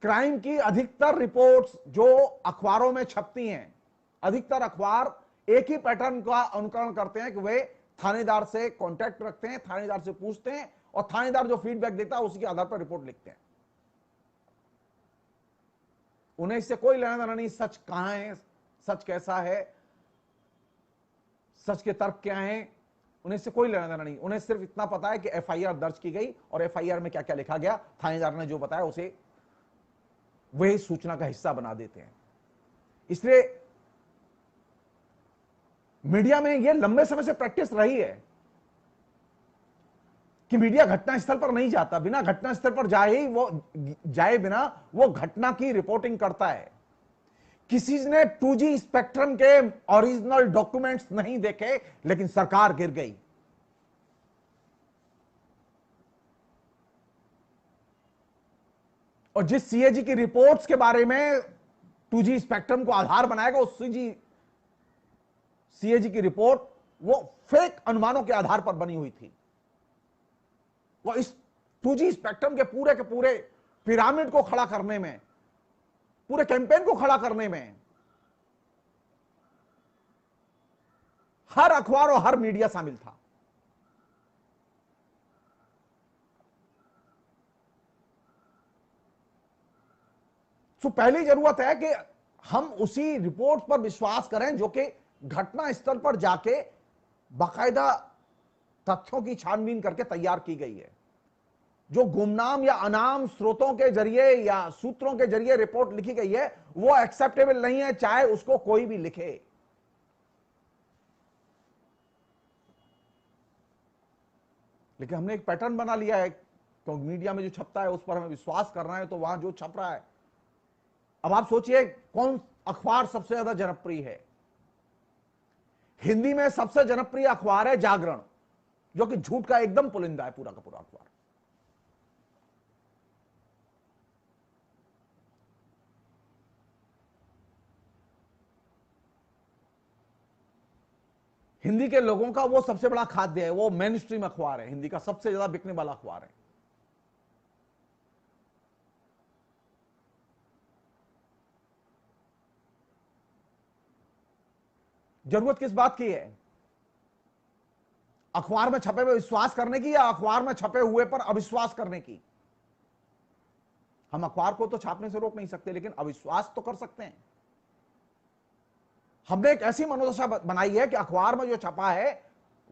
क्राइम की अधिकतर रिपोर्ट्स जो अखबारों में छपती हैं, अधिकतर अखबार एक ही पैटर्न का अनुकरण करते हैं कि वे थानेदार से कांटेक्ट रखते हैं, थानेदार से पूछते हैं और थानेदार जो फीडबैक देता है उसी के आधार पर रिपोर्ट लिखते हैं। उन्हें इससे कोई लेना देना नहीं सच कहां है, सच कैसा है, सच के तर्क क्या हैं, उन्हें इससे कोई लेना देना नहीं। उन्हें सिर्फ इतना पता है कि एफआईआर दर्ज की गई और एफआईआर में क्या क्या लिखा गया, थानेदार ने जो बताया उसे वही सूचना का हिस्सा बना देते हैं। इसलिए मीडिया में यह लंबे समय से प्रैक्टिस रही है कि मीडिया घटनास्थल पर नहीं जाता, बिना घटनास्थल पर जाए बिना वो घटना की रिपोर्टिंग करता है। किसी ने 2G स्पेक्ट्रम के ओरिजिनल डॉक्यूमेंट्स नहीं देखे लेकिन सरकार गिर गई। और जिस सीएजी की रिपोर्ट्स के बारे में 2G स्पेक्ट्रम को आधार बनाएगा, उस सीएजी की रिपोर्ट वो फेक अनुमानों के आधार पर बनी हुई थी। वो इस 2G स्पेक्ट्रम के पूरे पिरामिड को खड़ा करने में, पूरे कैंपेन को खड़ा करने में हर अखबार और हर मीडिया शामिल था। तो पहली जरूरत है कि हम उसी रिपोर्ट पर विश्वास करें जो कि घटना स्थल पर जाके बाकायदा तथ्यों की छानबीन करके तैयार की गई है। जो गुमनाम या अनाम स्रोतों के जरिए या सूत्रों के जरिए रिपोर्ट लिखी गई है वो एक्सेप्टेबल नहीं है, चाहे उसको कोई भी लिखे। लेकिन हमने एक पैटर्न बना लिया है, तो मीडिया में जो छपता है उस पर हमें विश्वास करना है, तो वहां जो छप रहा है। अब आप सोचिए कौन अखबार सबसे ज्यादा जनप्रिय है। हिंदी में सबसे जनप्रिय अखबार है जागरण, जो कि झूठ का एकदम पुलिंदा है, पूरा का पूरा अखबार। हिंदी के लोगों का वो सबसे बड़ा खाद्य है, वो मेन स्ट्रीम अखबार है, हिंदी का सबसे ज्यादा बिकने वाला अखबार है। जरूरत किस बात की है? अखबार में छपे हुए विश्वास करने की या अखबार में छपे हुए पर अविश्वास करने की? हम अखबार को तो छापने से रोक नहीं सकते, लेकिन अविश्वास तो कर सकते हैं। हमने एक ऐसी मनोदशा बनाई है कि अखबार में जो छपा है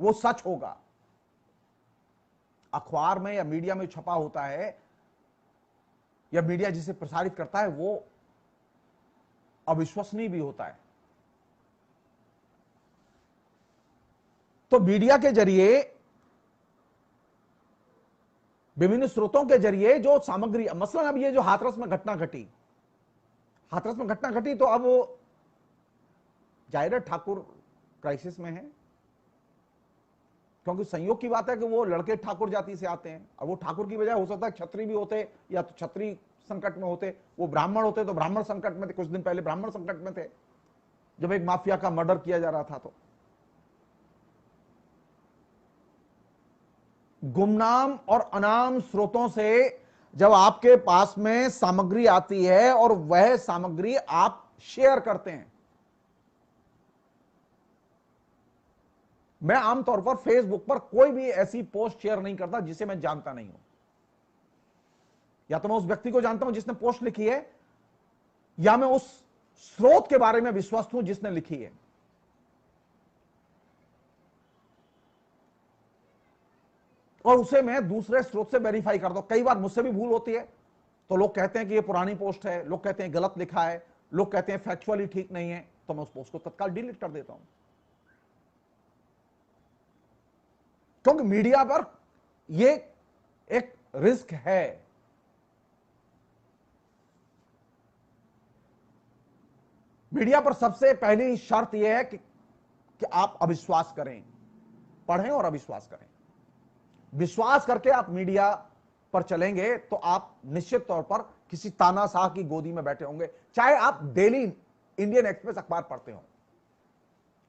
वो सच होगा। अखबार में या मीडिया में छपा होता है या मीडिया जिसे प्रसारित करता है वो अविश्वसनीय भी होता है। तो मीडिया के जरिए, विभिन्न स्रोतों के जरिए जो सामग्री, मसलन अब ये जो हाथरस में घटना घटी, हाथरस में घटना घटी, तो अब जाहिर है ठाकुर क्राइसिस में है, क्योंकि संयोग की बात है कि वो लड़के ठाकुर जाति से आते हैं। अब वो ठाकुर की बजाय हो सकता है क्षत्रिय भी होते, या तो क्षत्रिय संकट में होते, वो ब्राह्मण होते तो ब्राह्मण संकट में थे, कुछ दिन पहले ब्राह्मण संकट में थे जब एक माफिया का मर्डर किया जा रहा था। तो गुमनाम और अनाम स्रोतों से जब आपके पास में सामग्री आती है और वह सामग्री आप शेयर करते हैं, मैं आमतौर पर फेसबुक पर कोई भी ऐसी पोस्ट शेयर नहीं करता जिसे मैं जानता नहीं हूं। या तो मैं उस व्यक्ति को जानता हूं जिसने पोस्ट लिखी है, या मैं उस स्रोत के बारे में विश्वस्त हूं जिसने लिखी है। और उसे मैं दूसरे स्रोत से वेरीफाई करता हूं। कई बार मुझसे भी भूल होती है, तो लोग कहते हैं कि ये पुरानी पोस्ट है, लोग कहते हैं गलत लिखा है, लोग कहते हैं फैक्चुअली ठीक नहीं है, तो मैं उस पोस्ट को तत्काल डिलीट कर देता हूं। क्योंकि मीडिया पर ये एक रिस्क है। मीडिया पर सबसे पहली शर्त यह है कि आप अविश्वास करें, पढ़ें और अविश्वास करें। विश्वास करके आप मीडिया पर चलेंगे तो आप निश्चित तौर पर किसी तानाशाह की गोदी में बैठे होंगे। चाहे आप डेली इंडियन एक्सप्रेस अखबार पढ़ते हो,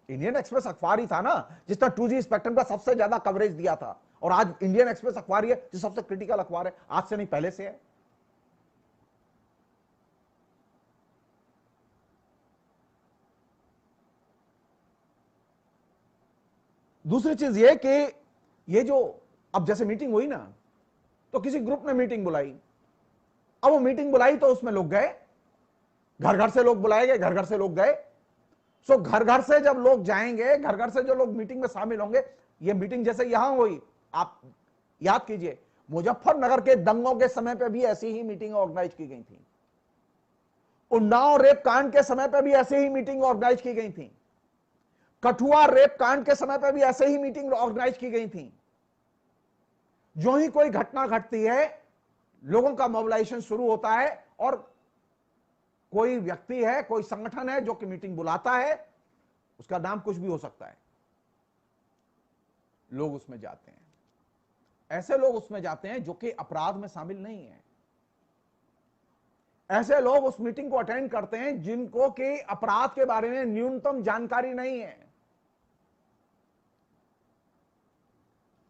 इंडियन एक्सप्रेस अखबार ही था ना जिसने 2G स्पेक्ट्रम का सबसे ज्यादा कवरेज दिया था, और आज इंडियन एक्सप्रेस अखबार ही है जो सबसे क्रिटिकल अखबार है। आज से नहीं, पहले से है। दूसरी चीज ये कि ये जो अब जैसे मीटिंग हुई ना, तो किसी ग्रुप ने मीटिंग बुलाई, अब वो मीटिंग बुलाई तो उसमें लोग गए, घर घर से लोग बुलाए गए, घर घर से लोग गए। सो घर घर से जब लोग जाएंगे, घर घर से जो लोग मीटिंग में शामिल होंगे, ये मीटिंग जैसे यहां हुई, आप याद कीजिए मुजफ्फरनगर के दंगों के समय पे भी ऐसी ही मीटिंग ऑर्गेनाइज की गई थी, उन्नाव रेप कांड के समय पे भी ऐसे ही मीटिंग ऑर्गेनाइज की गई थी, कठुआ रेप कांड के समय पे भी ऐसे ही मीटिंग ऑर्गेनाइज की गई थी। जो ही कोई घटना घटती है, लोगों का मोबिलाइजेशन शुरू होता है, और कोई व्यक्ति है, कोई संगठन है जो कि मीटिंग बुलाता है, उसका नाम कुछ भी हो सकता है, लोग उसमें जाते हैं। ऐसे लोग उसमें जाते हैं जो कि अपराध में शामिल नहीं है। ऐसे लोग उस मीटिंग को अटेंड करते हैं जिनको कि अपराध के बारे में न्यूनतम जानकारी नहीं है।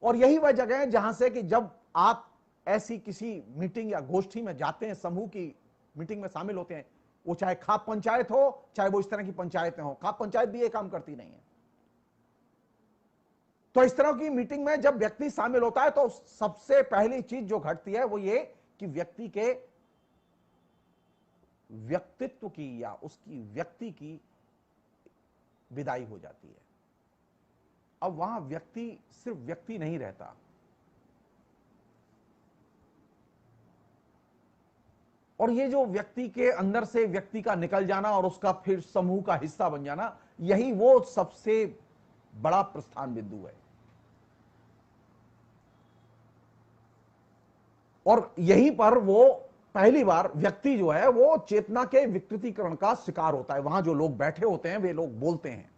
और यही वह जगह है जहां से कि जब आप ऐसी किसी मीटिंग या गोष्ठी में जाते हैं, समूह की मीटिंग में शामिल होते हैं, वो चाहे खाप पंचायत हो, चाहे वो इस तरह की पंचायतें हो, खाप पंचायत भी ये काम करती नहीं है। तो इस तरह की मीटिंग में जब व्यक्ति शामिल होता है तो सबसे पहली चीज जो घटती है वो ये कि व्यक्ति के व्यक्तित्व की या उसकी व्यक्ति की विदाई हो जाती है। अब वहां व्यक्ति सिर्फ व्यक्ति नहीं रहता, और ये जो व्यक्ति के अंदर से व्यक्ति का निकल जाना और उसका फिर समूह का हिस्सा बन जाना, यही वो सबसे बड़ा प्रस्थान बिंदु है। और यहीं पर वो पहली बार व्यक्ति जो है वो चेतना के विकृतीकरण का शिकार होता है। वहां जो लोग बैठे होते हैं वे लोग बोलते हैं,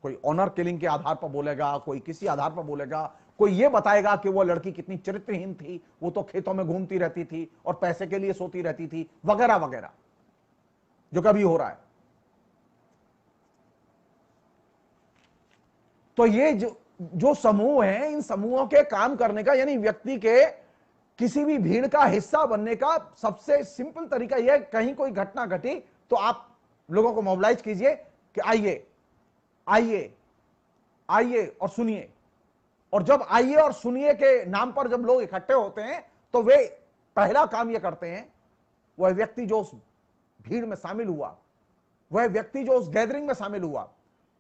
कोई ऑनर किलिंग के आधार पर बोलेगा, कोई किसी आधार पर बोलेगा, कोई ये बताएगा कि वो लड़की कितनी चरित्रहीन थी, वो तो खेतों में घूमती रहती थी और पैसे के लिए सोती रहती थी, वगैरह वगैरह, जो कभी हो रहा है। तो ये जो समूह है, इन समूहों के काम करने का, यानी व्यक्ति के किसी भी भीड़ का हिस्सा बनने का सबसे सिंपल तरीका यह है, कहीं कोई घटना घटी तो आप लोगों को मोबिलाइज कीजिए कि आइए आइए आइए और सुनिए। और जब आइए और सुनिए के नाम पर जब लोग इकट्ठे होते हैं तो वे पहला काम यह करते हैं, वह व्यक्ति जो उस भीड़ में शामिल हुआ, वह व्यक्ति जो उस गैदरिंग में शामिल हुआ,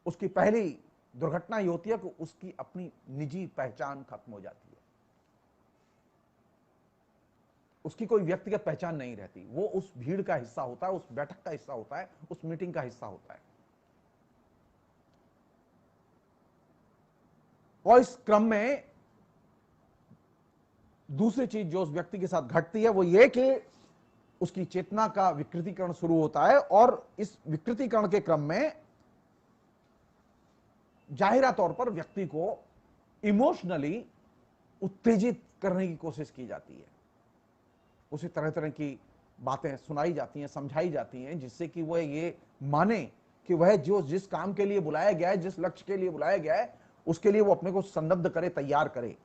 उसकी पहली दुर्घटना यह होती है कि उसकी अपनी निजी पहचान खत्म हो जाती है। उसकी कोई व्यक्तिगत पहचान नहीं रहती, वो उस भीड़ का हिस्सा होता है, उस बैठक का हिस्सा होता है, उस मीटिंग का हिस्सा होता है। और इस क्रम में दूसरी चीज जो उस व्यक्ति के साथ घटती है वो ये कि उसकी चेतना का विकृतीकरण शुरू होता है। और इस विकृतीकरण के क्रम में जाहिरा तौर पर व्यक्ति को इमोशनली उत्तेजित करने की कोशिश की जाती है, उसे तरह तरह की बातें सुनाई जाती हैं, समझाई जाती हैं, जिससे कि वह ये माने कि वह जो जिस काम के लिए बुलाया गया है, जिस लक्ष्य के लिए बुलाया गया है, उसके लिए वो अपने को संबद्ध करे, तैयार करे।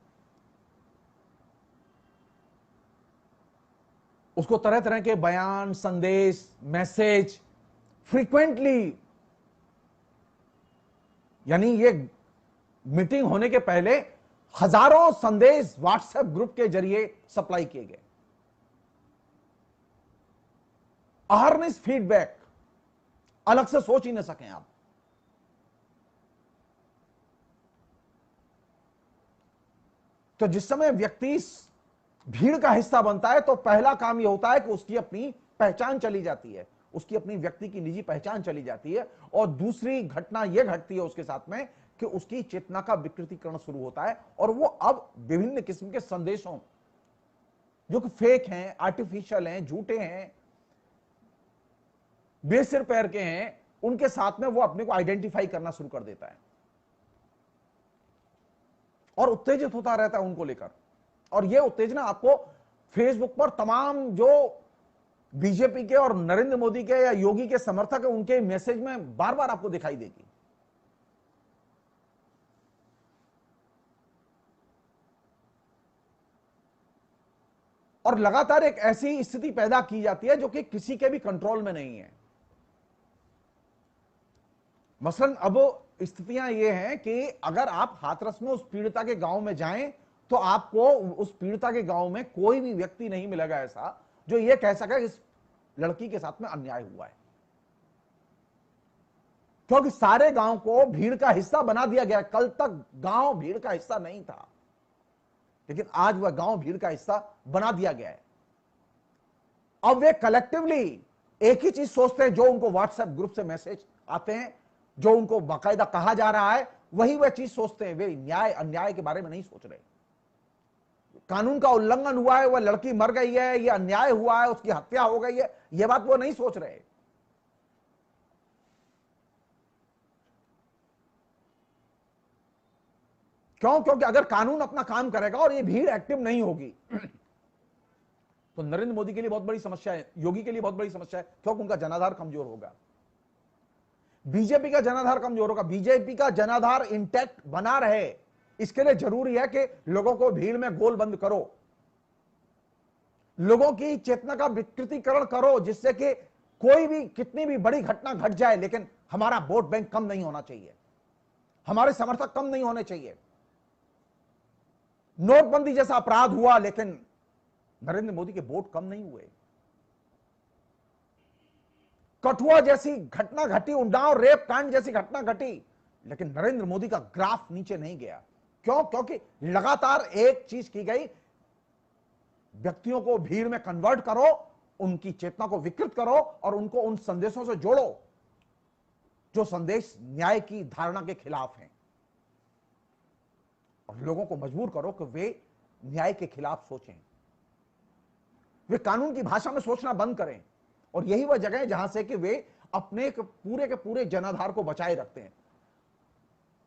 उसको तरह तरह के बयान, संदेश, मैसेज फ्रीक्वेंटली, यानी ये मीटिंग होने के पहले हजारों संदेश व्हाट्सएप ग्रुप के जरिए सप्लाई किए गए। अहर्निश फीडबैक, अलग से सोच ही नहीं सकें आप। तो जिस समय व्यक्ति भीड़ का हिस्सा बनता है तो पहला काम यह होता है कि उसकी अपनी पहचान चली जाती है, उसकी अपनी व्यक्ति की निजी पहचान चली जाती है। और दूसरी घटना यह घटती है उसके साथ में कि उसकी चेतना का विकृतीकरण शुरू होता है और वो अब विभिन्न किस्म के संदेशों जो कि फेक हैं, आर्टिफिशियल हैं, झूठे हैं, बेसिर पैर के हैं, उनके साथ में वो अपने को आइडेंटिफाई करना शुरू कर देता है और उत्तेजित होता रहता है उनको लेकर। और ये उत्तेजना आपको फेसबुक पर तमाम जो बीजेपी के और नरेंद्र मोदी के या योगी के समर्थक है उनके मैसेज में बार बार आपको दिखाई देगी। और लगातार एक ऐसी स्थिति पैदा की जाती है जो कि किसी के भी कंट्रोल में नहीं है। मसलन अब स्थितियां ये हैं कि अगर आप हाथरस में उस पीड़िता के गांव में जाएं तो आपको उस पीड़िता के गांव में कोई भी व्यक्ति नहीं मिलेगा ऐसा जो ये कह सके इस लड़की के साथ में अन्याय हुआ है, क्योंकि सारे गांव को भीड़ का हिस्सा बना दिया गया। कल तक गांव भीड़ का हिस्सा नहीं था, लेकिन आज वह गांव भीड़ का हिस्सा बना दिया गया है। अब वे कलेक्टिवली एक ही चीज सोचते हैं, जो उनको व्हाट्सएप ग्रुप से मैसेज आते हैं, जो उनको बाकायदा कहा जा रहा है, वही वह चीज सोचते हैं। वे न्याय अन्याय के बारे में नहीं सोच रहे। कानून का उल्लंघन हुआ है, वह लड़की मर गई है, यह अन्याय हुआ है, उसकी हत्या हो गई है, यह बात वो नहीं सोच रहे। क्यों? क्योंकि अगर कानून अपना काम करेगा और ये भीड़ एक्टिव नहीं होगी तो नरेंद्र मोदी के लिए बहुत बड़ी समस्या है, योगी के लिए बहुत बड़ी समस्या है, क्योंकि उनका जनाधार कमजोर होगा। बीजेपी का जनाधार कमजोर होगा। बीजेपी का जनाधार इंटैक्ट बना रहे, इसके लिए जरूरी है कि लोगों को भीड़ में गोल बंद करो, लोगों की चेतना का विकृतीकरण करो, जिससे कि कोई भी कितनी भी बड़ी घटना घट जाए लेकिन हमारा वोट बैंक कम नहीं होना चाहिए, हमारे समर्थक कम नहीं होने चाहिए। नोटबंदी जैसा अपराध हुआ लेकिन नरेंद्र मोदी के वोट कम नहीं हुए। कठुआ जैसी घटना घटी, उन्नाव रेप कांड जैसी घटना घटी, लेकिन नरेंद्र मोदी का ग्राफ नीचे नहीं गया। क्यों? क्योंकि लगातार एक चीज की गई, व्यक्तियों को भीड़ में कन्वर्ट करो उनकी चेतना को विकृत करो और उनको उन संदेशों से जोड़ो जो संदेश न्याय की धारणा के खिलाफ हैं, और लोगों को मजबूर करो कि वे न्याय के खिलाफ सोचें, वे कानून की भाषा में सोचना बंद करें। और यही वह जगह है जहां से कि वे अपने के पूरे जनाधार को बचाए रखते हैं।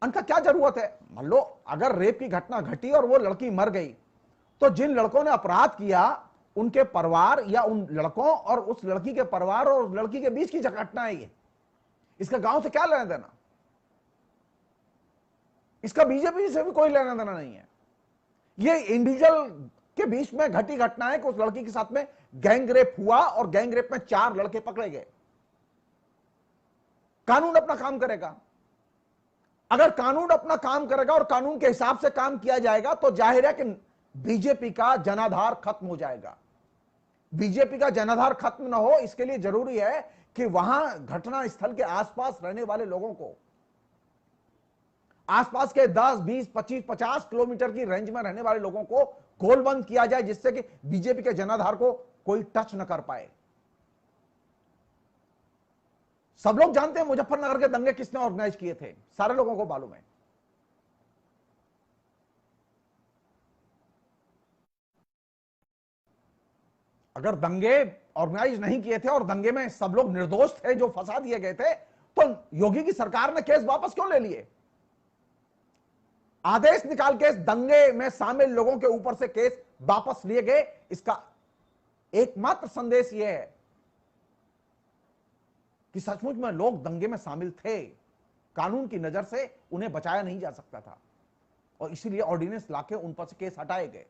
उनका क्या जरूरत है? मान लो अगर रेप की घटना घटी और वो लड़की मर गई, तो जिन लड़कों ने अपराध किया उनके परिवार या उन लड़कों और उस लड़की के परिवार और उस लड़की के बीच की घटना है ये, इसका गांव से क्या लेना देना? इसका बीजेपी से भी कोई लेना देना नहीं है। ये इंडिविजुअल के बीच में घटी घटना है कि उस लड़की के साथ में गैंग रेप हुआ और गैंग रेप में 4 लड़के पकड़े गए। कानून अपना काम करेगा। अगर कानून अपना काम करेगा और कानून के हिसाब से काम किया जाएगा तो जाहिर है कि बीजेपी का जनाधार खत्म हो जाएगा। बीजेपी का जनाधार खत्म ना हो इसके लिए जरूरी है कि वहां घटना स्थल के आसपास रहने वाले लोगों को, आसपास के 10, 20, 25, 50 किलोमीटर की रेंज में रहने वाले लोगों को गोलबंद किया जाए, जिससे कि बीजेपी के जनाधार को कोई टच न कर पाए। सब लोग जानते हैं मुजफ्फरनगर के दंगे किसने ऑर्गेनाइज किए थे, सारे लोगों को मालूम है। अगर दंगे ऑर्गेनाइज नहीं किए थे और दंगे में सब लोग निर्दोष थे जो फंसा दिए गए थे, तो योगी की सरकार ने केस वापस क्यों ले लिए? आदेश निकाल के दंगे में शामिल लोगों के ऊपर से केस वापस लिए गए। इसका एकमात्र संदेश यह है कि सचमुच में लोग दंगे में शामिल थे, कानून की नजर से उन्हें बचाया नहीं जा सकता था और इसीलिए ऑर्डिनेंस लाके उन पर से केस हटाए गए।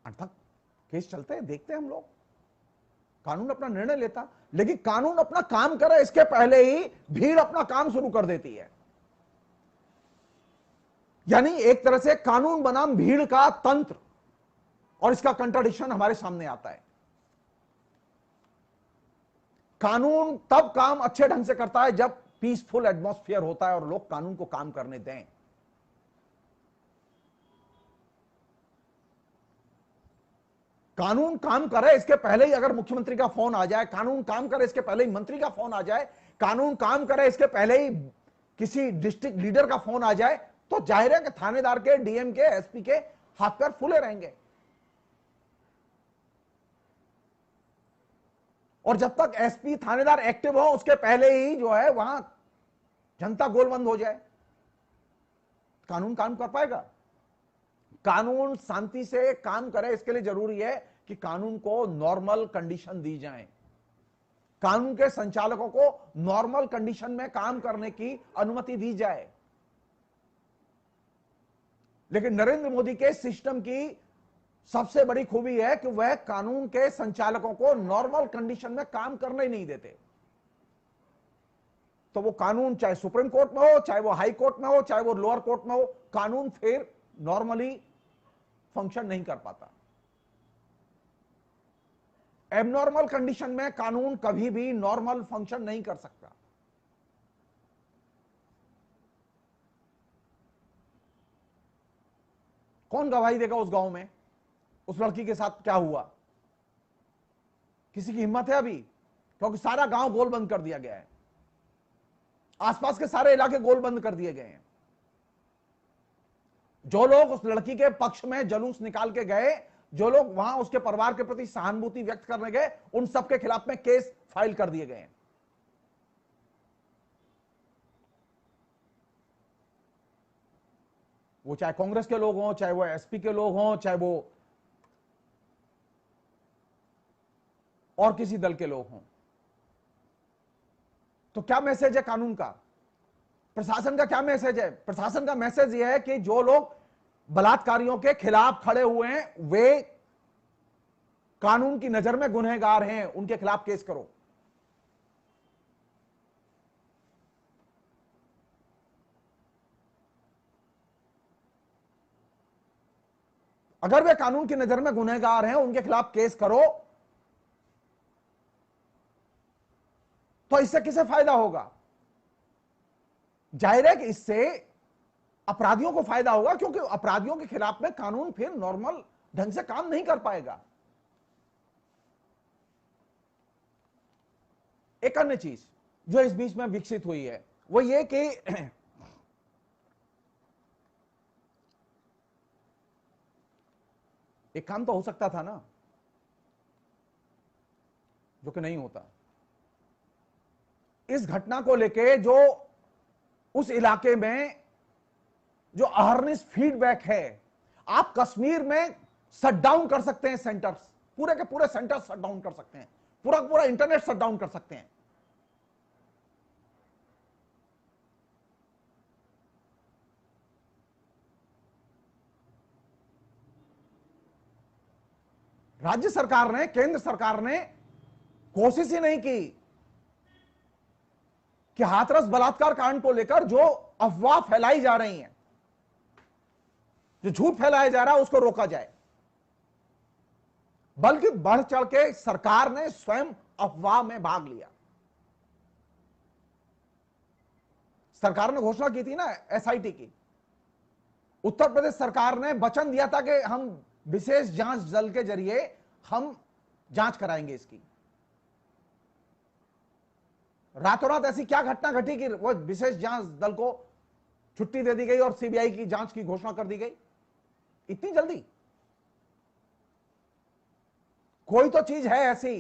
अर्थात केस चलते हैं, देखते हैं हम लोग, कानून अपना निर्णय लेता, लेकिन कानून अपना काम करे इसके पहले ही भीड़ अपना काम शुरू कर देती है। यानी एक तरह से कानून बनाम भीड़ का तंत्र, और इसका कंट्राडिक्शन हमारे सामने आता है। कानून तब काम अच्छे ढंग से करता है जब पीसफुल एटमॉस्फेयर होता है और लोग कानून को काम करने दें। कानून काम करे इसके पहले ही अगर मुख्यमंत्री का फोन आ जाए, कानून काम करे इसके पहले ही मंत्री का फोन आ जाए, कानून काम करे इसके पहले ही किसी डिस्ट्रिक्ट लीडर का फोन आ जाए, तो जाहिर है कि थानेदार के, डीएम के, एसपी के हाथ पैर फूले रहेंगे। और जब तक एसपी थानेदार एक्टिव हो उसके पहले ही जो है वहां जनता गोलबंद हो जाए, कानून काम कर पाएगा? कानून शांति से काम करे इसके लिए जरूरी है कि कानून को नॉर्मल कंडीशन दी जाए, कानून के संचालकों को नॉर्मल कंडीशन में काम करने की अनुमति दी जाए। लेकिन नरेंद्र मोदी के सिस्टम की सबसे बड़ी खूबी है कि वह कानून के संचालकों को नॉर्मल कंडीशन में काम करने ही नहीं देते। तो वो कानून चाहे सुप्रीम कोर्ट में हो, चाहे वो हाई कोर्ट में हो, चाहे वो लोअर कोर्ट में हो, कानून फिर नॉर्मली फंक्शन नहीं कर पाता। एबनॉर्मल कंडीशन में कानून कभी भी नॉर्मल फंक्शन नहीं कर सकता। कौन गवाही देगा उस गांव में उस लड़की के साथ क्या हुआ? किसी की हिम्मत है अभी? क्योंकि सारा गांव गोल बंद कर दिया गया है, आसपास के सारे इलाके गोल बंद कर दिए गए हैं। जो लोग उस लड़की के पक्ष में जुलूस निकाल के गए, जो लोग वहां उसके परिवार के प्रति सहानुभूति व्यक्त करने गए, उन सबके खिलाफ में केस फाइल कर दिए गए हैं। वो चाहे कांग्रेस के लोग हों, चाहे वो एसपी के लोग हों, चाहे वो और किसी दल के लोग हों। तो क्या मैसेज है कानून का? प्रशासन का क्या मैसेज है? प्रशासन का मैसेज यह है कि जो लोग बलात्कारियों के खिलाफ खड़े हुए हैं वे कानून की नजर में गुनहगार हैं, उनके खिलाफ केस करो। अगर वे कानून की नजर में गुनहगार हैं, उनके खिलाफ केस करो। तो इससे किसे फायदा होगा? जाहिर है कि इससे अपराधियों को फायदा होगा, क्योंकि अपराधियों के खिलाफ में कानून फिर नॉर्मल ढंग से काम नहीं कर पाएगा। एक अन्य चीज जो इस बीच में विकसित हुई है वो ये कि एक काम तो हो सकता था ना, जो कि नहीं होता। इस घटना को लेके जो उस इलाके में जो अहरनिश फीडबैक है, आप कश्मीर में शट डाउन कर सकते हैं सेंटर्स, पूरे के पूरे सेंटर्स शट डाउन कर सकते हैं, पूरा पूरा इंटरनेट शट डाउन कर सकते हैं। राज्य सरकार ने, केंद्र सरकार ने कोशिश ही नहीं की कि हाथरस बलात्कार कांड को लेकर जो अफवाह फैलाई जा रही हैं, जो झूठ फैलाया जा रहा है, उसको रोका जाए। बल्कि बढ़ चढ़ के सरकार ने स्वयं अफवाह में भाग लिया। सरकार ने घोषणा की थी ना एसआईटी की। उत्तर प्रदेश सरकार ने वचन दिया था कि हम विशेष जांच दल के जरिए हम जांच कराएंगे इसकी। रातों रात ऐसी क्या घटना घटी कि वो विशेष जांच दल को छुट्टी दे दी गई और सीबीआई की जांच की घोषणा कर दी गई इतनी जल्दी? कोई तो चीज है ऐसी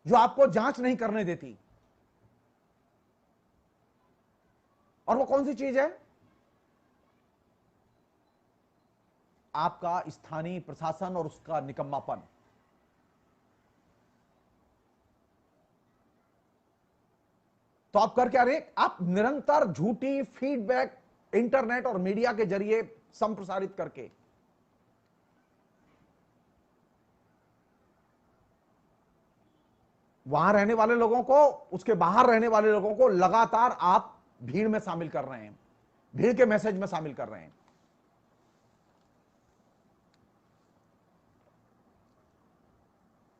जो आपको जांच नहीं करने देती, और वो कौन सी चीज है? आपका स्थानीय प्रशासन और उसका निकम्मापन। तो आप कर क्या रहे? आप निरंतर झूठी फीडबैक इंटरनेट और मीडिया के जरिए संप्रसारित करके वहां रहने वाले लोगों को, उसके बाहर रहने वाले लोगों को लगातार आप भीड़ में शामिल कर रहे हैं, भीड़ के मैसेज में शामिल कर रहे हैं।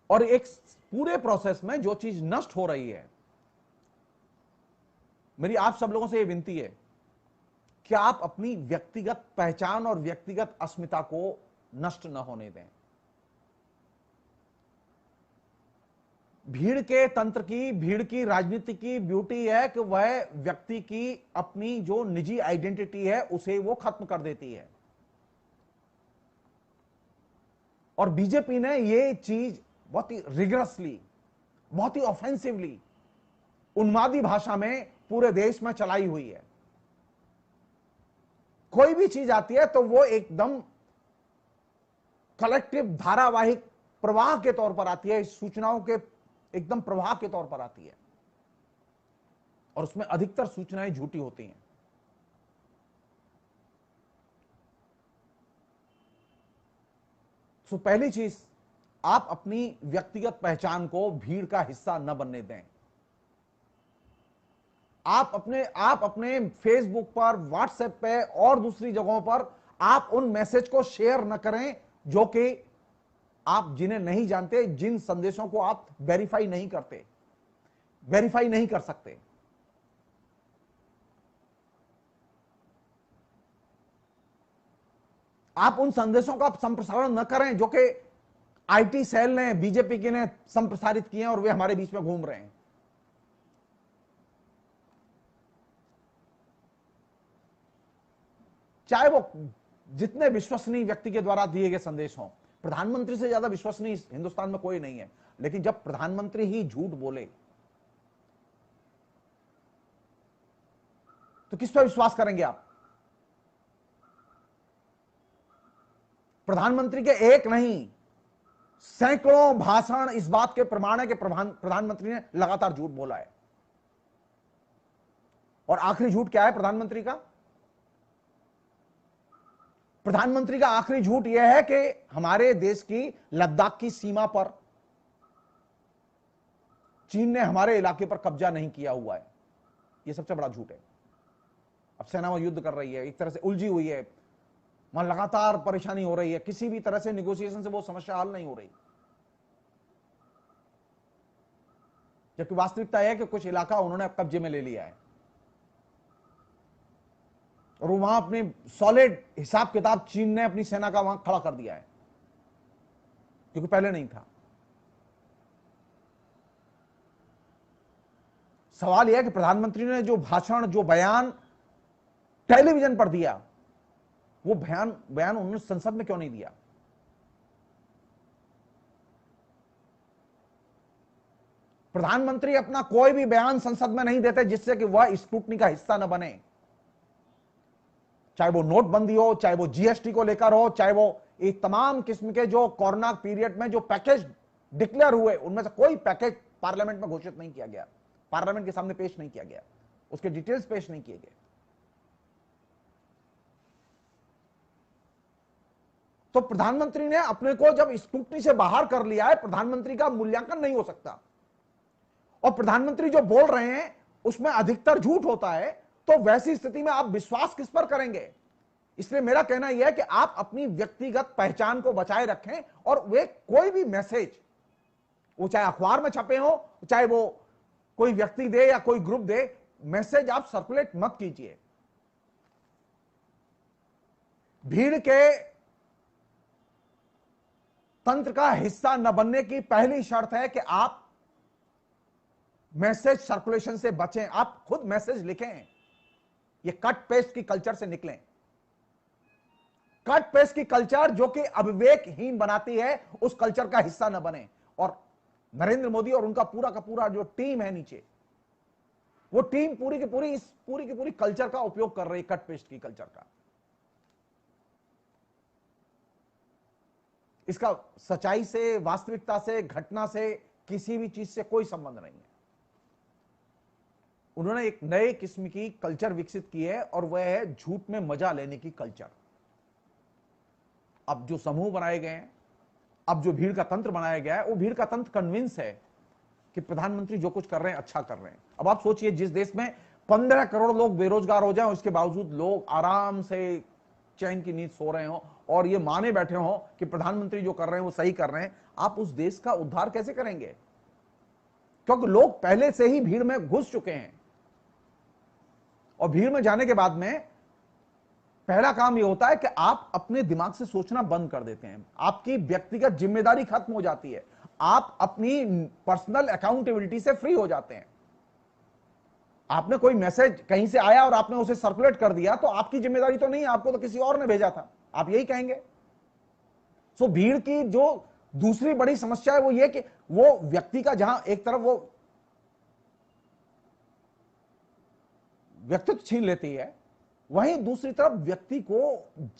और एक पूरे प्रोसेस में जो चीज नष्ट हो रही है, मेरी आप सब लोगों से यह विनती है कि आप अपनी व्यक्तिगत पहचान और व्यक्तिगत अस्मिता को नष्ट न होने दें। भीड़ के तंत्र की, भीड़ की राजनीति की ब्यूटी है कि वह व्यक्ति की अपनी जो निजी आइडेंटिटी है उसे वो खत्म कर देती है। और बीजेपी ने ये चीज बहुत ही रिगरसली, बहुत ही ऑफेंसिवली, उन्मादी भाषा में पूरे देश में चलाई हुई है। कोई भी चीज आती है तो वो एकदम कलेक्टिव धारावाहिक प्रवाह के तौर पर आती है, सूचनाओं के एकदम प्रवाह के तौर पर आती है, और उसमें अधिकतर सूचनाएं झूठी होती हैं। तो पहली चीज, आप अपनी व्यक्तिगत पहचान को भीड़ का हिस्सा न बनने दें। आप अपने फेसबुक पर, व्हाट्सएप पे और दूसरी जगहों पर आप उन मैसेज को शेयर न करें जो कि आप जिन्हें नहीं जानते, जिन संदेशों को आप वेरीफाई नहीं करते, वेरीफाई नहीं कर सकते। आप उन संदेशों का संप्रसारण न करें जो कि आईटी सेल ने, बीजेपी के ने संप्रसारित किए हैं और वे हमारे बीच में घूम रहे हैं। चाहे वो जितने विश्वसनीय व्यक्ति के द्वारा दिए गए संदेश हों, प्रधानमंत्री से ज्यादा विश्वसनीय हिंदुस्तान में कोई नहीं है, लेकिन जब प्रधानमंत्री ही झूठ बोले तो किस पर विश्वास करेंगे आप? प्रधानमंत्री के एक नहीं, सैकड़ों भाषण इस बात के प्रमाण है कि प्रधानमंत्री ने लगातार झूठ बोला है। और आखिरी झूठ क्या है प्रधानमंत्री का? प्रधानमंत्री का आखिरी झूठ यह है कि हमारे देश की लद्दाख की सीमा पर चीन ने हमारे इलाके पर कब्जा नहीं किया हुआ है। यह सबसे बड़ा झूठ है। अब सेना वहां युद्ध कर रही है, एक तरह से उलझी हुई है, वहां लगातार परेशानी हो रही है, किसी भी तरह से निगोशिएशन से वो समस्या हल नहीं हो रही। जबकि वास्तविकता है कि कुछ इलाका उन्होंने कब्जे में ले लिया है। और वो वहां अपने सॉलिड हिसाब किताब चीन ने अपनी सेना का वहां खड़ा कर दिया है, क्योंकि पहले नहीं था। सवाल यह है कि प्रधानमंत्री ने जो भाषण, जो बयान टेलीविजन पर दिया, वो बयान उन्होंने संसद में क्यों नहीं दिया? प्रधानमंत्री अपना कोई भी बयान संसद में नहीं देते जिससे कि वह स्क्रूटनी का हिस्सा न बने, चाहे वो नोटबंदी हो, चाहे वो जीएसटी को लेकर हो, चाहे वो एक तमाम किस्म के जो कोरोना पीरियड में जो पैकेज डिक्लेयर हुए, उनमें से कोई पैकेज पार्लियामेंट में घोषित नहीं किया गया, पार्लियामेंट के सामने पेश नहीं किया गया, उसके डिटेल्स पेश नहीं किए गए। तो प्रधानमंत्री ने अपने को जब स्क्रूटनी से बाहर कर लिया है, प्रधानमंत्री का मूल्यांकन नहीं हो सकता। और प्रधानमंत्री जो बोल रहे हैं उसमें अधिकतर झूठ होता है, तो वैसी स्थिति में आप विश्वास किस पर करेंगे? इसलिए मेरा कहना यह है कि आप अपनी व्यक्तिगत पहचान को बचाए रखें, और वे कोई भी मैसेज, वो चाहे अखबार में छपे हो, चाहे वो कोई व्यक्ति दे या कोई ग्रुप दे, मैसेज आप सर्कुलेट मत कीजिए। भीड़ के तंत्र का हिस्सा न बनने की पहली शर्त है कि आप मैसेज सर्कुलेशन से बचें, आप खुद मैसेज लिखें, ये कट पेस्ट की कल्चर से निकलें। कट पेस्ट की कल्चर जो कि अविवेकहीन बनाती है, उस कल्चर का हिस्सा न बने। और नरेंद्र मोदी और उनका पूरा का पूरा जो टीम है नीचे, वो टीम पूरी की पूरी कल्चर का उपयोग कर रही है, कट पेस्ट की कल्चर का। इसका सच्चाई से, वास्तविकता से, घटना से, किसी भी चीज से कोई संबंध नहीं है। उन्होंने एक नए किस्म की कल्चर विकसित की है, और वह है झूठ में मजा लेने की कल्चर। अब जो समूह बनाए गए हैं, अब जो भीड़ का तंत्र बनाया गया है, वो भीड़ का तंत्र कन्विंस है कि प्रधानमंत्री जो कुछ कर रहे हैं अच्छा कर रहे हैं। अब आप सोचिए, जिस देश में 15 करोड़ लोग बेरोजगार हो जाएं, उसके बावजूद लोग आराम से चैन की नींद सो रहे हो और ये माने बैठे हो कि प्रधानमंत्री जो कर रहे हैं वो सही कर रहे हैं, आप उस देश का उद्धार कैसे करेंगे? क्योंकि लोग पहले से ही भीड़ में घुस चुके हैं, और भीड़ में जाने के बाद में पहला काम यह होता है कि आप अपने दिमाग से सोचना बंद कर देते हैं, आपकी व्यक्तिगत जिम्मेदारी खत्म हो जाती है, आप अपनी पर्सनल अकाउंटेबिलिटी से फ्री हो जाते हैं। आपने कोई मैसेज कहीं से आया और आपने उसे सर्कुलेट कर दिया, तो आपकी जिम्मेदारी तो नहीं है, आपको तो किसी और ने भेजा था, आप यही कहेंगे। सो भीड़ की जो दूसरी बड़ी समस्या है वो ये कि वो व्यक्ति का, जहां एक तरफ वो व्यक्तित्व छीन लेती है, वहीं दूसरी तरफ व्यक्ति को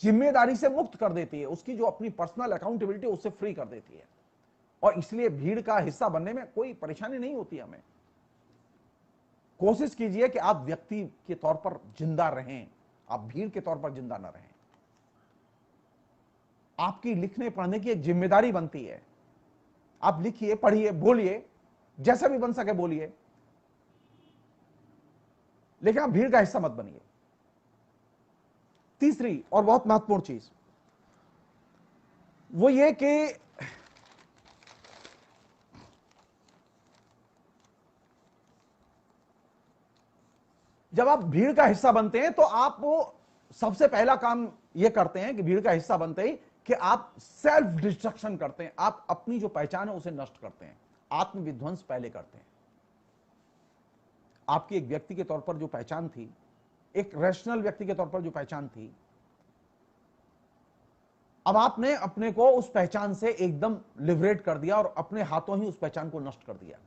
जिम्मेदारी से मुक्त कर देती है, उसकी जो अपनी पर्सनल अकाउंटेबिलिटी उससे फ्री कर देती है। और इसलिए भीड़ का हिस्सा बनने में कोई परेशानी नहीं होती हमें। कोशिश कीजिए कि आप व्यक्ति के तौर पर जिंदा रहें, आप भीड़ के तौर पर जिंदा ना रहें। आपकी लिखने पढ़ने की एक जिम्मेदारी बनती है, आप लिखिए, पढ़िए, बोलिए, जैसा भी बन सके बोलिए, लेकिन आप भीड़ का हिस्सा मत बनिए। तीसरी और बहुत महत्वपूर्ण चीज वो ये कि जब आप भीड़ का हिस्सा बनते हैं तो आप वो सबसे पहला काम ये करते हैं कि भीड़ का हिस्सा बनते ही कि आप सेल्फ डिस्ट्रक्शन करते हैं, आप अपनी जो पहचान है उसे नष्ट करते हैं, आत्मविध्वंस पहले करते हैं। आपकी एक व्यक्ति के तौर पर जो पहचान थी, एक रैशनल व्यक्ति के तौर पर जो पहचान थी, अब आपने अपने को उस पहचान से एकदम लिबरेट कर दिया और अपने हाथों ही उस पहचान को नष्ट कर दिया।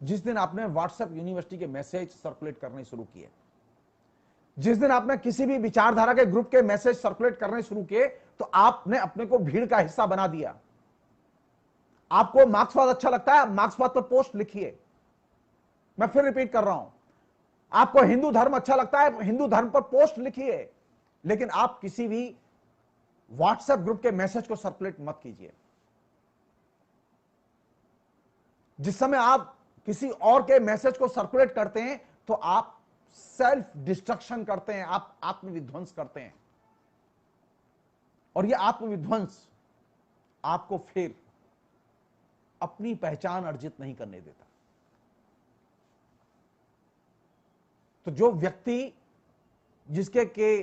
जिस दिन आपने व्हाट्सएप यूनिवर्सिटी के मैसेज सर्कुलेट करने शुरू किए, जिस दिन आपने किसी भी विचारधारा के ग्रुप के मैसेज सर्कुलेट करने शुरू किए, तो आपने अपने को भीड़ का हिस्सा बना दिया। आपको मार्क्सवाद अच्छा लगता है, मार्क्सवाद पर पोस्ट लिखिए। मैं फिर रिपीट कर रहा हूं, आपको हिंदू धर्म अच्छा लगता है, हिंदू धर्म पर पोस्ट लिखिए, लेकिन आप किसी भी व्हाट्सएप ग्रुप के मैसेज को सर्कुलेट मत कीजिए। जिस समय आप किसी और के मैसेज को सर्कुलेट करते हैं तो आप सेल्फ डिस्ट्रक्शन करते हैं, आप आत्मविध्वंस करते हैं, और यह आत्मविध्वंस आपको फिर अपनी पहचान अर्जित नहीं करने देता। तो जो व्यक्ति जिसके के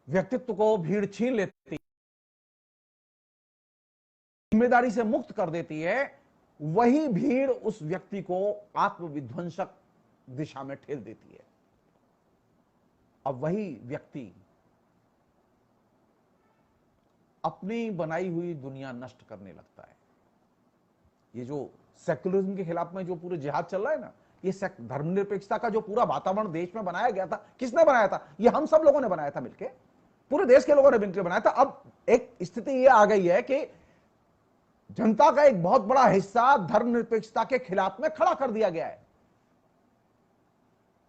व्यक्तित्व को भीड़ छीन लेती, जिम्मेदारी से मुक्त कर देती है, वही भीड़ उस व्यक्ति को आत्मविध्वंसक दिशा में ठेल देती है। अब वही व्यक्ति अपनी बनाई हुई दुनिया नष्ट करने लगता है। ये जो सेक्युलरिज्म के खिलाफ में जो पूरे जिहाद चल रहा है ना, ये धर्मनिरपेक्षता का जो पूरा वातावरण देश में बनाया गया था, किसने बनाया था? ये हम सब लोगों ने बनाया था, मिलके पूरे देश के लोगों ने मिलकर बनाया था। अब एक स्थिति ये आ गई है कि जनता का एक बहुत बड़ा हिस्सा धर्मनिरपेक्षता के खिलाफ में खड़ा कर दिया गया है।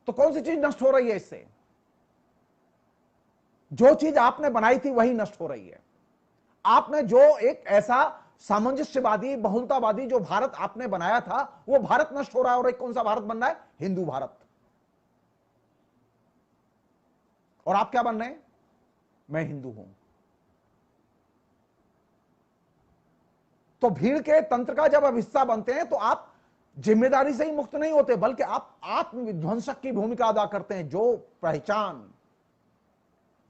तो कौन सी चीज नष्ट हो रही है इससे? जो चीज आपने बनाई थी वही नष्ट हो रही है। आपने जो एक ऐसा सामंजस्यवादी, बहुलतावादी जो भारत आपने बनाया था, वो भारत नष्ट हो रहा है। और एक कौन सा भारत बन रहा है? हिंदू भारत। और आप क्या बन रहे हैं? मैं हिंदू हूं। तो भीड़ के तंत्र का जब आप हिस्सा बनते हैं तो आप जिम्मेदारी से ही मुक्त नहीं होते, बल्कि आप आत्मविध्वंसक की भूमिका अदा करते हैं। जो पहचान,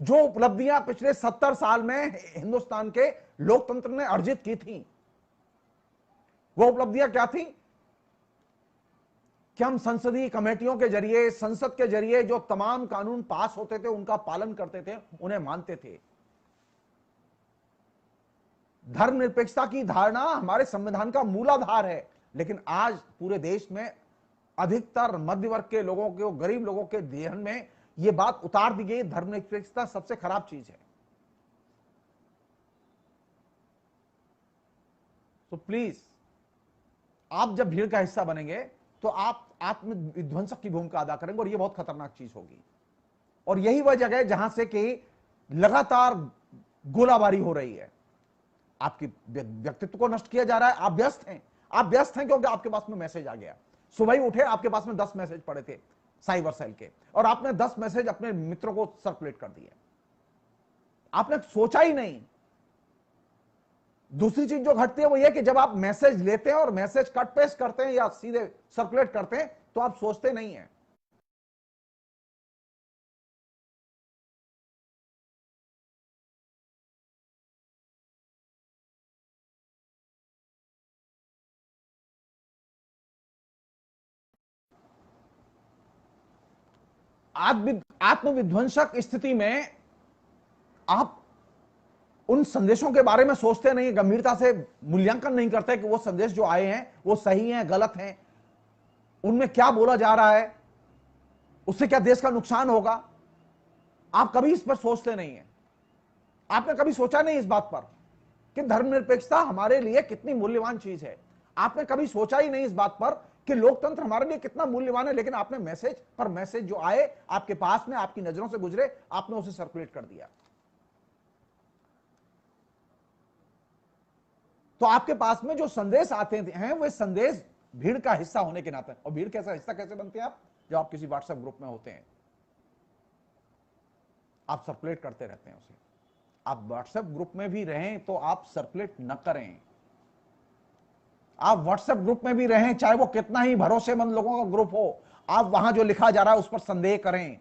जो उपलब्धियां पिछले 70 साल में हिंदुस्तान के लोकतंत्र ने अर्जित की थी, वो उपलब्धियां क्या थी? कि हम संसदीय कमेटियों के जरिए, संसद के जरिए जो तमाम कानून पास होते थे उनका पालन करते थे, उन्हें मानते थे। धर्मनिरपेक्षता की धारणा हमारे संविधान का मूलाधार है, लेकिन आज पूरे देश में अधिकतर मध्य वर्ग के लोगों के, गरीब लोगों के ध्यान में यह बात उतार दी गई, धर्मनिरपेक्षता सबसे खराब चीज है। तो प्लीज, आप जब भीड़ का हिस्सा बनेंगे तो आप आत्मविध्वंसक की भूमिका अदा करेंगे, और यह बहुत खतरनाक चीज होगी। और यही वह जगह है जहां से कि लगातार गोलाबारी हो रही है। आपकी व्यक्तित्व को नष्ट किया जा रहा है। आप व्यस्त हैं, आप व्यस्त हैं क्योंकि आपके पास में मैसेज आ गया। सुबह ही उठे, आपके पास में 10 मैसेज पड़े थे साइबर सेल के, और आपने 10 मैसेज अपने मित्रों को सर्कुलेट कर दिए। आपने सोचा ही नहीं। दूसरी चीज जो घटती है वो ये कि जब आप मैसेज लेते हैं और मैसेज कट पेस्ट करते हैं या सीधे सर्कुलेट करते हैं, तो आप सोचते नहीं हैं। आत्मविध्वंसक स्थिति में आप उन संदेशों के बारे में सोचते नहीं, गंभीरता से मूल्यांकन नहीं करते कि वो संदेश जो आए हैं वो सही हैं, गलत हैं, उनमें क्या बोला जा रहा है, उससे क्या देश का नुकसान होगा। आप कभी इस पर सोचते नहीं है। आपने कभी सोचा नहीं इस बात पर कि धर्मनिरपेक्षता हमारे लिए कितनी मूल्यवान चीज है। आपने कभी सोचा ही नहीं इस बात पर कि लोकतंत्र हमारे लिए कितना मूल्यवान है। लेकिन आपने मैसेज पर मैसेज जो आए आपके पास में, आपकी नजरों से गुजरे, आपने उसे सर्कुलेट कर दिया। तो आपके पास में जो संदेश आते हैं वे संदेश भीड़ का हिस्सा होने के नाते। और भीड़ कैसा हिस्सा कैसे बनते हैं आप? जब आप किसी व्हाट्सएप ग्रुप में होते हैं, आप सर्कुलेट करते रहते हैं उसे। आप व्हाट्सएप ग्रुप में भी रहें तो आप सर्कुलेट न करें। आप व्हाट्सएप ग्रुप में भी रहें, चाहे वो कितना ही भरोसेमंद लोगों का ग्रुप हो, आप वहां जो लिखा जा रहा है उस पर संदेह करें।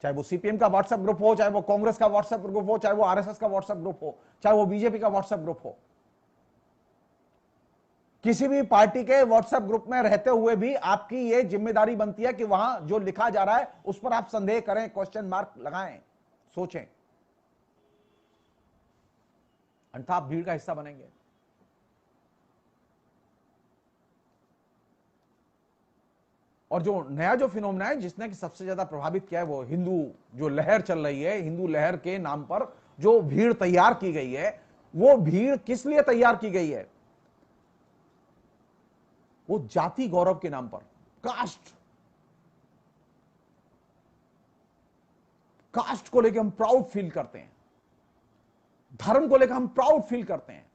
चाहे वो सीपीएम का व्हाट्सएप ग्रुप हो, चाहे वो कांग्रेस का व्हाट्सएप ग्रुप हो, चाहे वो आरएसएस का व्हाट्सएप ग्रुप हो, चाहे वो बीजेपी का व्हाट्सएप ग्रुप हो, किसी भी पार्टी के व्हाट्सएप ग्रुप में रहते हुए भी आपकी यह जिम्मेदारी बनती है कि वहां जो लिखा जा रहा है उस पर आप संदेह करें, क्वेश्चन मार्क लगाएं, सोचें। अन्यथा आप भीड़ का हिस्सा बनेंगे। और जो नया जो फिनोमेना है जिसने कि सबसे ज्यादा प्रभावित किया है, वो हिंदू जो लहर चल रही है, हिंदू लहर के नाम पर जो भीड़ तैयार की गई है, वो भीड़ किस लिए तैयार की गई है? वो जाति गौरव के नाम पर, कास्ट को लेकर हम प्राउड फील करते हैं, धर्म को लेकर हम प्राउड फील करते हैं।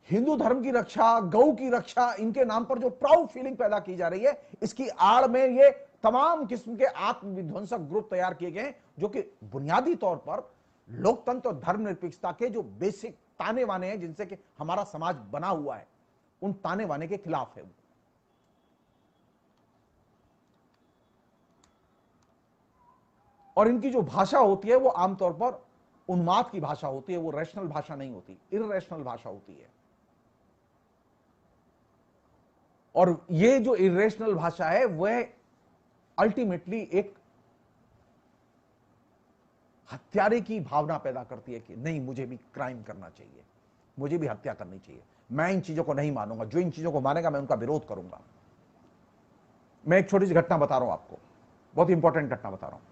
हिंदू धर्म की रक्षा, गौ की रक्षा, इनके नाम पर जो प्राउड फीलिंग पैदा की जा रही है, इसकी आड़ में ये तमाम किस्म के आत्मविध्वंसक ग्रुप तैयार किए गए, जो कि बुनियादी तौर पर लोकतंत्र और धर्मनिरपेक्षता के जो बेसिक ताने वाने हैं जिनसे कि हमारा समाज बना हुआ है, उन ताने वाने के खिलाफ है वो। और इनकी जो भाषा होती है वो आमतौर पर उन्माद की भाषा होती है, वो रैशनल भाषा नहीं होती, इररेशनल भाषा होती है। और ये जो इरेशनल भाषा है वह अल्टीमेटली एक हत्यारे की भावना पैदा करती है कि नहीं, मुझे भी क्राइम करना चाहिए, मुझे भी हत्या करनी चाहिए, मैं इन चीजों को नहीं मानूंगा, जो इन चीजों को मानेगा मैं उनका विरोध करूंगा। मैं एक छोटी सी घटना बता रहा हूं आपको, बहुत इंपॉर्टेंट घटना बता रहा हूं।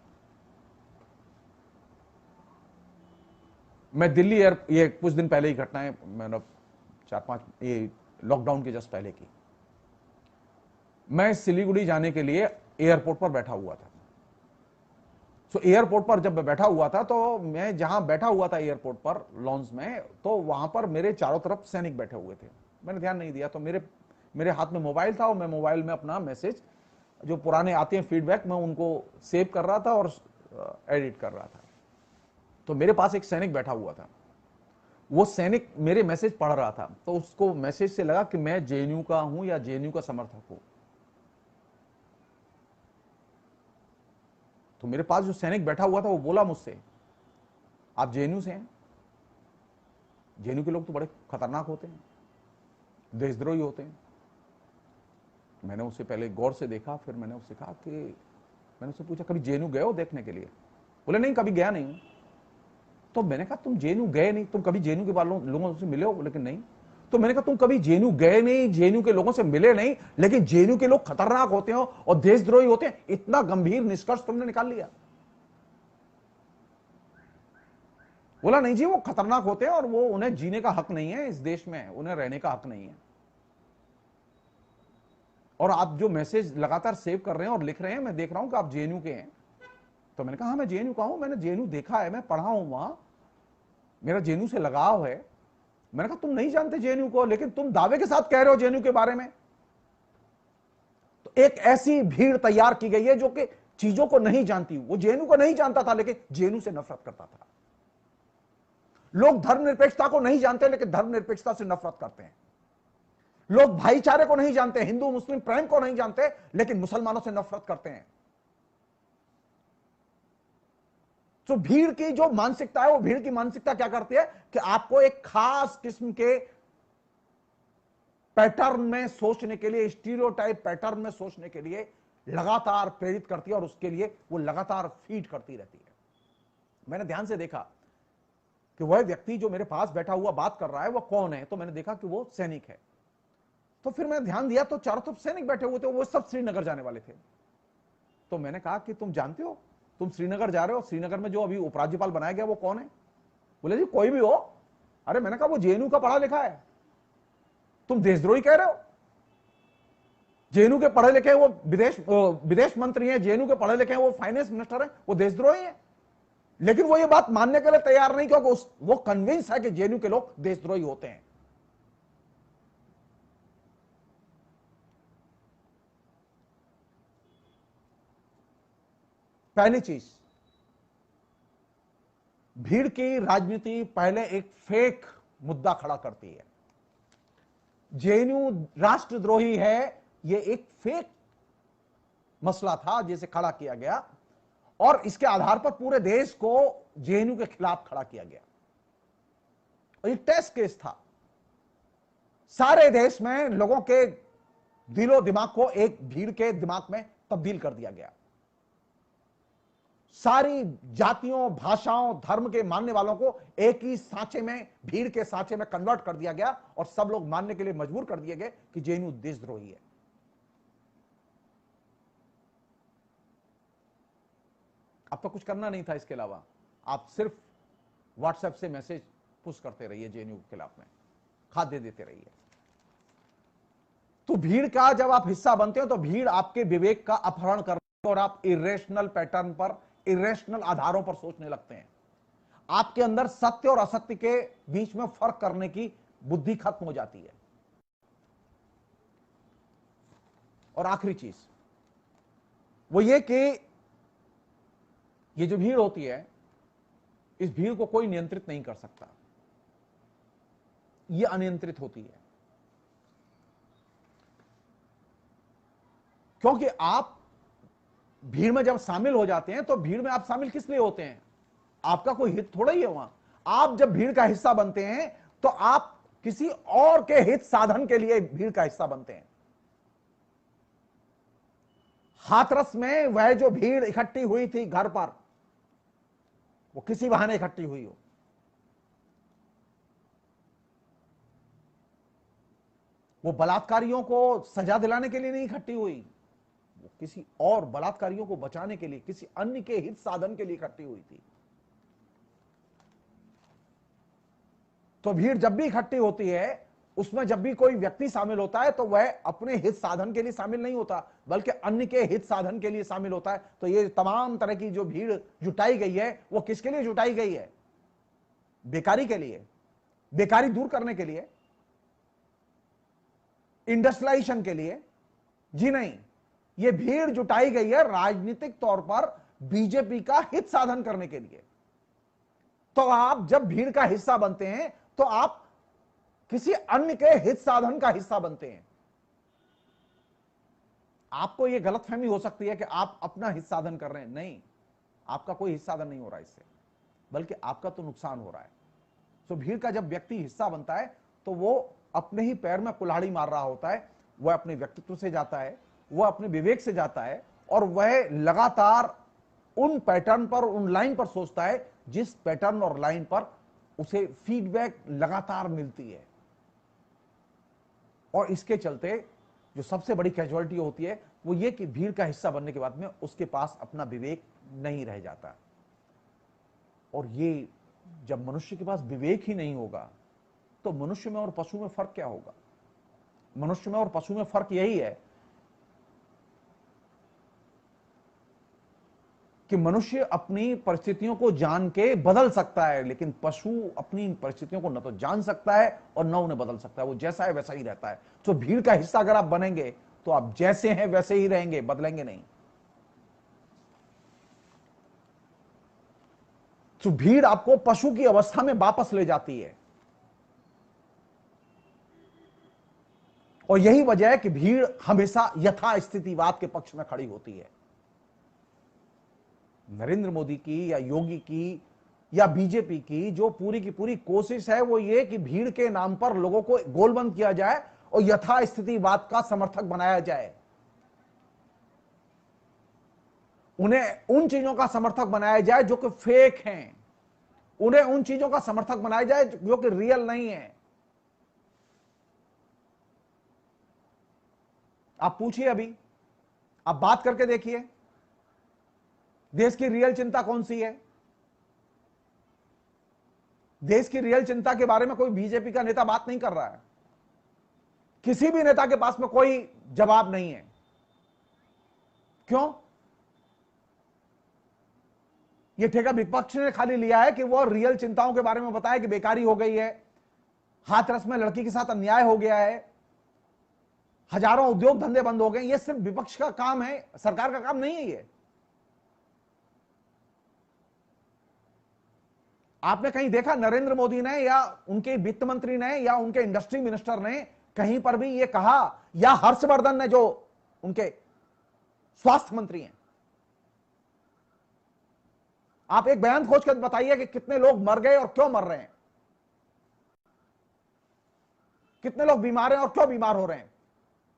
मैं दिल्ली ये कुछ दिन पहले ही घटना है, मैंने 4-5 ये लॉकडाउन के जस्ट पहले की। मैं सिलीगुड़ी जाने के लिए एयरपोर्ट पर बैठा हुआ था। तो एयरपोर्ट पर जब मैं बैठा हुआ था तो मैं जहां बैठा हुआ था एयरपोर्ट पर लॉन्च में, तो वहां पर मेरे चारों तरफ सैनिक बैठे हुए थे। मैंने ध्यान नहीं दिया, तो मेरे हाथ में मोबाइल था और मैं मोबाइल में अपना मैसेज जो पुराने आते हैं फीडबैक, मैं उनको सेव कर रहा था और एडिट कर रहा था। तो मेरे पास एक सैनिक बैठा हुआ था, वो सैनिक मेरे मैसेज पढ़ रहा था, तो उसको मैसेज से लगा कि मैं जेएनयू का हूं या जेएनयू का समर्थक हूं। तो मेरे पास जो सैनिक बैठा हुआ था वो बोला मुझसे, आप जेएनयू से हैं? जेएनयू के लोग तो बड़े खतरनाक होते हैं, देशद्रोही होते हैं। मैंने उससे पहले गौर से देखा, फिर मैंने उससे कहा कि मैंने उससे पूछा कभी जेएनयू गए हो देखने के लिए? बोले नहीं, कभी गया नहीं। तो मैंने कहा तुम जेएनयू गए नहीं, तुम कभी जेएनयू के लोगों से मिले हो? बोले कि नहीं। तो मैंने कहा तुम कभी जेएनयू गए नहीं, जेएनयू के लोगों से मिले नहीं, लेकिन जेएनयू के लोग खतरनाक होते हो और देशद्रोही होते हैं, इतना गंभीर निष्कर्ष तुमने निकाल लिया? बोला नहीं जी, वो खतरनाक होते हैं और वो उन्हें जीने का हक नहीं है इस देश में, उन्हें रहने का हक नहीं है। और आप जो मैसेज लगातार सेव कर रहे हैं और लिख रहे हैं, मैं देख रहा हूं कि आप जेएनयू के हैं। तो मैंने कहा हाँ, मैं जेएनयू का हूं, मैंने जेएनयू देखा है, मैं पढ़ा हूं वहां, मेरा जेएनयू से लगाव है। मैंने कहा तुम नहीं जानते जेएनयू को, लेकिन तुम दावे के साथ कह रहे हो जेएनयू के बारे में। तो एक ऐसी भीड़ तैयार की गई है जो कि चीजों को नहीं जानती। वो जेएनयू को नहीं जानता था लेकिन जेएनयू से नफरत करता था। लोग धर्मनिरपेक्षता को नहीं जानते लेकिन धर्मनिरपेक्षता से नफरत करते हैं। लोग भाईचारे को नहीं जानते, हिंदू मुस्लिम प्रेम को नहीं जानते, लेकिन मुसलमानों से नफरत करते हैं। तो भीड़ की जो मानसिकता है, वो भीड़ की मानसिकता क्या करती है कि आपको एक खास किस्म के पैटर्न में सोचने के लिए, स्टीरियोटाइप पैटर्न में सोचने के लिए लगातार प्रेरित करती है और उसके लिए वो लगातार फीड करती रहती है। मैंने ध्यान से देखा कि वह व्यक्ति जो मेरे पास बैठा हुआ बात कर रहा है वो कौन है, तो मैंने देखा कि वो सैनिक है। तो फिर मैंने ध्यान दिया तो चारों तरफ सैनिक बैठे हुए थे, वो सब श्रीनगर जाने वाले थे। तो मैंने कहा कि तुम जानते हो, तुम श्रीनगर जा रहे हो, श्रीनगर में जो अभी उपराज्यपाल बनाया गया वो कौन है? बोले जी कोई भी हो। अरे मैंने कहा वो जेएनयू का पढ़ा लिखा है, तुम देशद्रोही कह रहे हो? जेएनयू के पढ़े लिखे वो विदेश मंत्री हैं, जेएनयू के पढ़े लिखे हैं वो फाइनेंस मिनिस्टर हैं, वो देशद्रोही हैं। लेकिन वो ये बात मानने के लिए तैयार नहीं, क्योंकि वो कन्विंस है कि जेएनयू के लोग देशद्रोही होते हैं। पहली चीज, भीड़ की राजनीति पहले एक फेक मुद्दा खड़ा करती है। जेएनयू राष्ट्रद्रोही है, यह एक फेक मसला था जिसे खड़ा किया गया और इसके आधार पर पूरे देश को जेएनयू के खिलाफ खड़ा किया गया। और ये टेस्ट केस था। सारे देश में लोगों के दिलो दिमाग को एक भीड़ के दिमाग में तब्दील कर दिया गया। सारी जातियों, भाषाओं, धर्म के मानने वालों को एक ही सांचे में, भीड़ के सांचे में कन्वर्ट कर दिया गया और सब लोग मानने के लिए मजबूर कर दिए गए कि जेएनयू देशद्रोही है। अब तो कुछ करना नहीं था इसके अलावा, आप सिर्फ व्हाट्सएप से मैसेज पुश करते रहिए, जेएनयू के खिलाफ में खाद्य देते रहिए। तो भीड़ का जब आप हिस्सा बनते हो तो भीड़ आपके विवेक का अपहरण करती है और आप इरेशनल पैटर्न पर, इरेशनल आधारों पर सोचने लगते हैं। आपके अंदर सत्य और असत्य के बीच में फर्क करने की बुद्धि खत्म हो जाती है। और आखिरी चीज वो ये कि ये जो भीड़ होती है, इस भीड़ को कोई नियंत्रित नहीं कर सकता, ये अनियंत्रित होती है। क्योंकि आप भीड़ में जब शामिल हो जाते हैं तो भीड़ में आप शामिल किस लिए होते हैं? आपका कोई हित थोड़ा ही है वहां। आप जब भीड़ का हिस्सा बनते हैं तो आप किसी और के हित साधन के लिए भीड़ का हिस्सा बनते हैं। हाथरस में वह जो भीड़ इकट्ठी हुई थी घर पर, वो किसी बहाने इकट्ठी हुई हो, वो बलात्कारियों को सजा दिलाने के लिए नहीं इकट्ठी हुई, वो किसी और बलात्कारियों को बचाने के लिए, किसी अन्य के हित साधन के लिए इकट्ठी हुई थी। तो भीड़ जब भी इकट्ठी होती है, उसमें जब भी कोई व्यक्ति शामिल होता है तो वह अपने हित साधन के लिए शामिल नहीं होता, बल्कि अन्य के हित साधन के लिए शामिल होता है। तो ये तमाम तरह की जो भीड़ जुटाई गई है, वो किसके लिए जुटाई गई है? बेकारी के लिए, बेकारी दूर करने के लिए, इंडस्ट्रियलाइजेशन के लिए? जी नहीं, ये भीड़ जुटाई गई है राजनीतिक तौर पर बीजेपी का हित साधन करने के लिए। तो आप जब भीड़ का हिस्सा बनते हैं तो आप किसी अन्य के हित साधन का हिस्सा बनते हैं। आपको यह गलतफहमी हो सकती है कि आप अपना हित साधन कर रहे हैं। नहीं, आपका कोई हित साधन नहीं हो रहा इससे, बल्कि आपका तो नुकसान हो रहा है। तो भीड़ का जब व्यक्ति हिस्सा बनता है तो वो अपने ही पैर में कुल्हाड़ी मार रहा होता है। वह अपने व्यक्तित्व से जाता है, वह अपने विवेक से जाता है, और वह लगातार उन पैटर्न पर, उन लाइन पर सोचता है जिस पैटर्न और लाइन पर उसे फीडबैक लगातार मिलती है। और इसके चलते जो सबसे बड़ी कैजुअलिटी होती है वो ये कि भीड़ का हिस्सा बनने के बाद में उसके पास अपना विवेक नहीं रह जाता। और ये जब मनुष्य के पास विवेक ही नहीं होगा तो मनुष्य में और पशु में फर्क क्या होगा? मनुष्य में और पशु में फर्क यही है कि मनुष्य अपनी परिस्थितियों को जान के बदल सकता है, लेकिन पशु अपनी परिस्थितियों को न तो जान सकता है और न उन्हें बदल सकता है। वो जैसा है वैसा ही रहता है। तो भीड़ का हिस्सा अगर आप बनेंगे तो आप जैसे हैं वैसे ही रहेंगे, बदलेंगे नहीं। तो भीड़ आपको पशु की अवस्था में वापस ले जाती है। और यही वजह है कि भीड़ हमेशा यथास्थितिवाद के पक्ष में खड़ी होती है। नरेंद्र मोदी की या योगी की या बीजेपी की जो पूरी की पूरी कोशिश है वो ये कि भीड़ के नाम पर लोगों को गोलबंद किया जाए और यथास्थितिवाद का समर्थक बनाया जाए। उन्हें उन चीजों का समर्थक बनाया जाए जो कि फेक हैं, उन्हें उन चीजों का समर्थक बनाया जाए जो कि रियल नहीं है। आप पूछिए, अभी आप बात करके देखिए, देश की रियल चिंता कौन सी है? देश की रियल चिंता के बारे में कोई बीजेपी का नेता बात नहीं कर रहा है। किसी भी नेता के पास में कोई जवाब नहीं है। क्यों? यह ठेका विपक्ष ने खाली लिया है कि वो रियल चिंताओं के बारे में बताए कि बेकारी हो गई है, हाथरस में लड़की के साथ अन्याय हो गया है, हजारों उद्योग धंधे बंद हो गए। ये सिर्फ विपक्ष का काम है, सरकार का काम नहीं है ये। आपने कहीं देखा नरेंद्र मोदी ने या उनके वित्त मंत्री ने या उनके इंडस्ट्री मिनिस्टर ने कहीं पर भी ये कहा, या हर्षवर्धन ने जो उनके स्वास्थ्य मंत्री हैं, आप एक बयान खोज कर बताइए कि कितने लोग मर गए और क्यों मर रहे हैं, कितने लोग बीमार हैं और क्यों बीमार हो रहे हैं।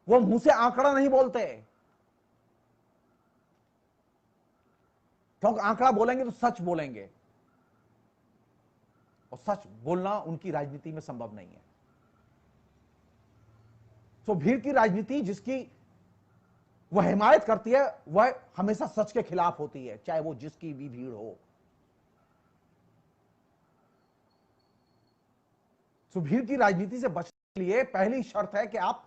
वो मुंह से आंकड़ा नहीं बोलते, क्योंकि आंकड़ा बोलेंगे तो सच बोलेंगे, और सच बोलना उनकी राजनीति में संभव नहीं है। तो भीड़ की राजनीति जिसकी वह हिमायत करती है वह हमेशा सच के खिलाफ होती है, चाहे वो जिसकी भी भीड़ हो। तो भीड़ की राजनीति से बचने के लिए पहली शर्त है कि आप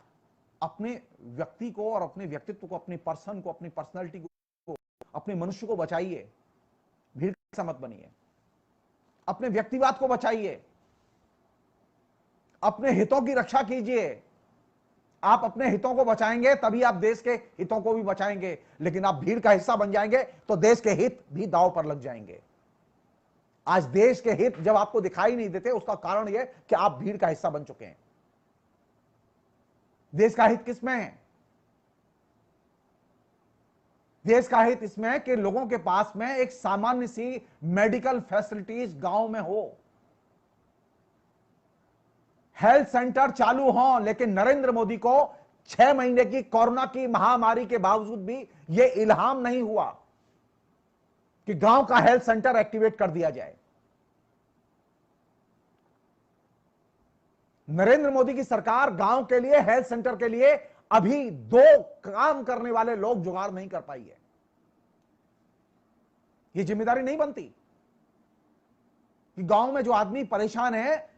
अपने व्यक्ति को और अपने व्यक्तित्व को, अपने पर्सन को, अपनी पर्सनैलिटी को, अपने मनुष्य को बचाइए। भीड़ का मत बनिए। अपने व्यक्तिवाद को बचाइए, अपने हितों की रक्षा कीजिए। आप अपने हितों को बचाएंगे तभी आप देश के हितों को भी बचाएंगे। लेकिन आप भीड़ का हिस्सा बन जाएंगे तो देश के हित भी दांव पर लग जाएंगे। आज देश के हित जब आपको दिखाई नहीं देते, उसका कारण यह कि आप भीड़ का हिस्सा बन चुके हैं। देश का हित किसमें है? देश का हित इसमें है कि लोगों के पास में एक सामान्य सी मेडिकल फैसिलिटीज गांव में हो, हेल्थ सेंटर चालू हो। लेकिन नरेंद्र मोदी को 6 महीने की कोरोना की महामारी के बावजूद भी यह इल्हाम नहीं हुआ कि गांव का हेल्थ सेंटर एक्टिवेट कर दिया जाए। नरेंद्र मोदी की सरकार गांव के लिए, हेल्थ सेंटर के लिए अभी 2 काम करने वाले लोग जुगाड़ नहीं कर पाई है। यह जिम्मेदारी नहीं बनती कि गांव में जो आदमी परेशान है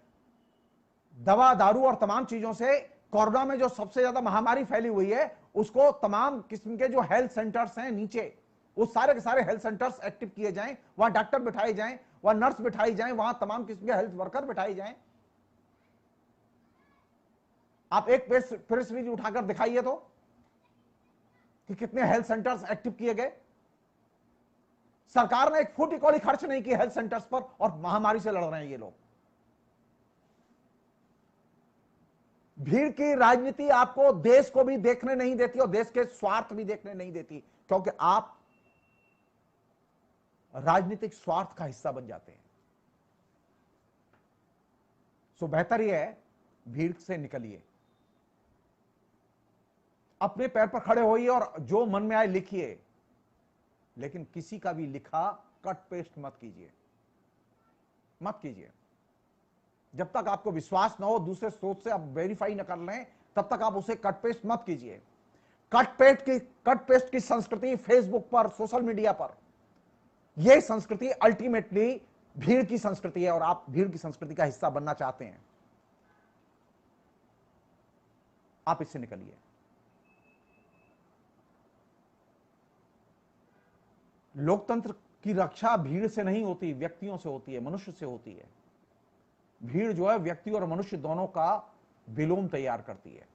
दवा दारू और तमाम चीजों से, कोरोना में जो सबसे ज्यादा महामारी फैली हुई है, उसको तमाम किस्म के जो हेल्थ सेंटर्स हैं नीचे, वो सारे के सारे हेल्थ सेंटर्स एक्टिव किए जाएं, वहां डॉक्टर बिठाए जाएं, वहां नर्स बिठाई जाएं, वहां तमाम किस्म के हेल्थ वर्कर बिठाए जाएं। आप एक प्रेस रिलीज उठाकर दिखाइए तो कि कितने हेल्थ सेंटर्स एक्टिव किए गए। सरकार ने एक फुट कौड़ी खर्च नहीं की हेल्थ सेंटर्स पर, और महामारी से लड़ रहे हैं ये लोग। भीड़ की राजनीति आपको देश को भी देखने नहीं देती और देश के स्वार्थ भी देखने नहीं देती, क्योंकि आप राजनीतिक स्वार्थ का हिस्सा बन जाते हैं। सो बेहतर यह है भीड़ से निकलिए, अपने पैर पर खड़े होइए और जो मन में आए लिखिए, लेकिन किसी का भी लिखा कट पेस्ट मत कीजिए, मत कीजिए। जब तक आपको विश्वास ना हो, दूसरे सोच से आप वेरीफाई न कर लें, तब तक आप उसे कट पेस्ट मत कीजिए। कट पेस्ट की संस्कृति फेसबुक पर, सोशल मीडिया पर, यह संस्कृति अल्टीमेटली भीड़ की संस्कृति है, और आप भीड़ की संस्कृति का हिस्सा बनना चाहते हैं, आप इससे निकलिए। लोकतंत्र की रक्षा भीड़ से नहीं होती, व्यक्तियों से होती है, मनुष्य से होती है। भीड़ जो है व्यक्ति और मनुष्य दोनों का विलोम तैयार करती है।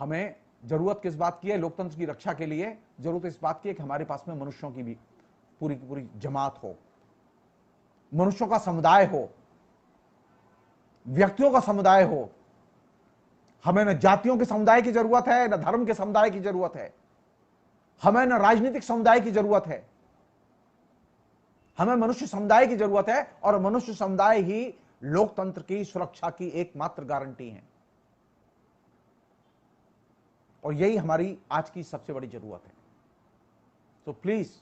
हमें जरूरत किस बात की है लोकतंत्र की रक्षा के लिए? जरूरत इस बात की है कि हमारे पास में मनुष्यों की भी पूरी की पूरी जमात हो, मनुष्यों का समुदाय हो, व्यक्तियों का समुदाय हो। हमें न जातियों के समुदाय की जरूरत है, न धर्म के समुदाय की जरूरत है, हमें न राजनीतिक समुदाय की जरूरत है, हमें मनुष्य समुदाय की जरूरत है, और मनुष्य समुदाय ही लोकतंत्र की सुरक्षा की एकमात्र गारंटी है। और यही हमारी आज की सबसे बड़ी जरूरत है। तो प्लीज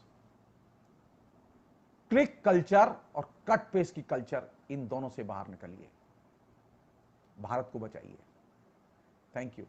क्लिक कल्चर और कट पेस्ट की कल्चर, इन दोनों से बाहर निकलिए, भारत को बचाइए। Thank you.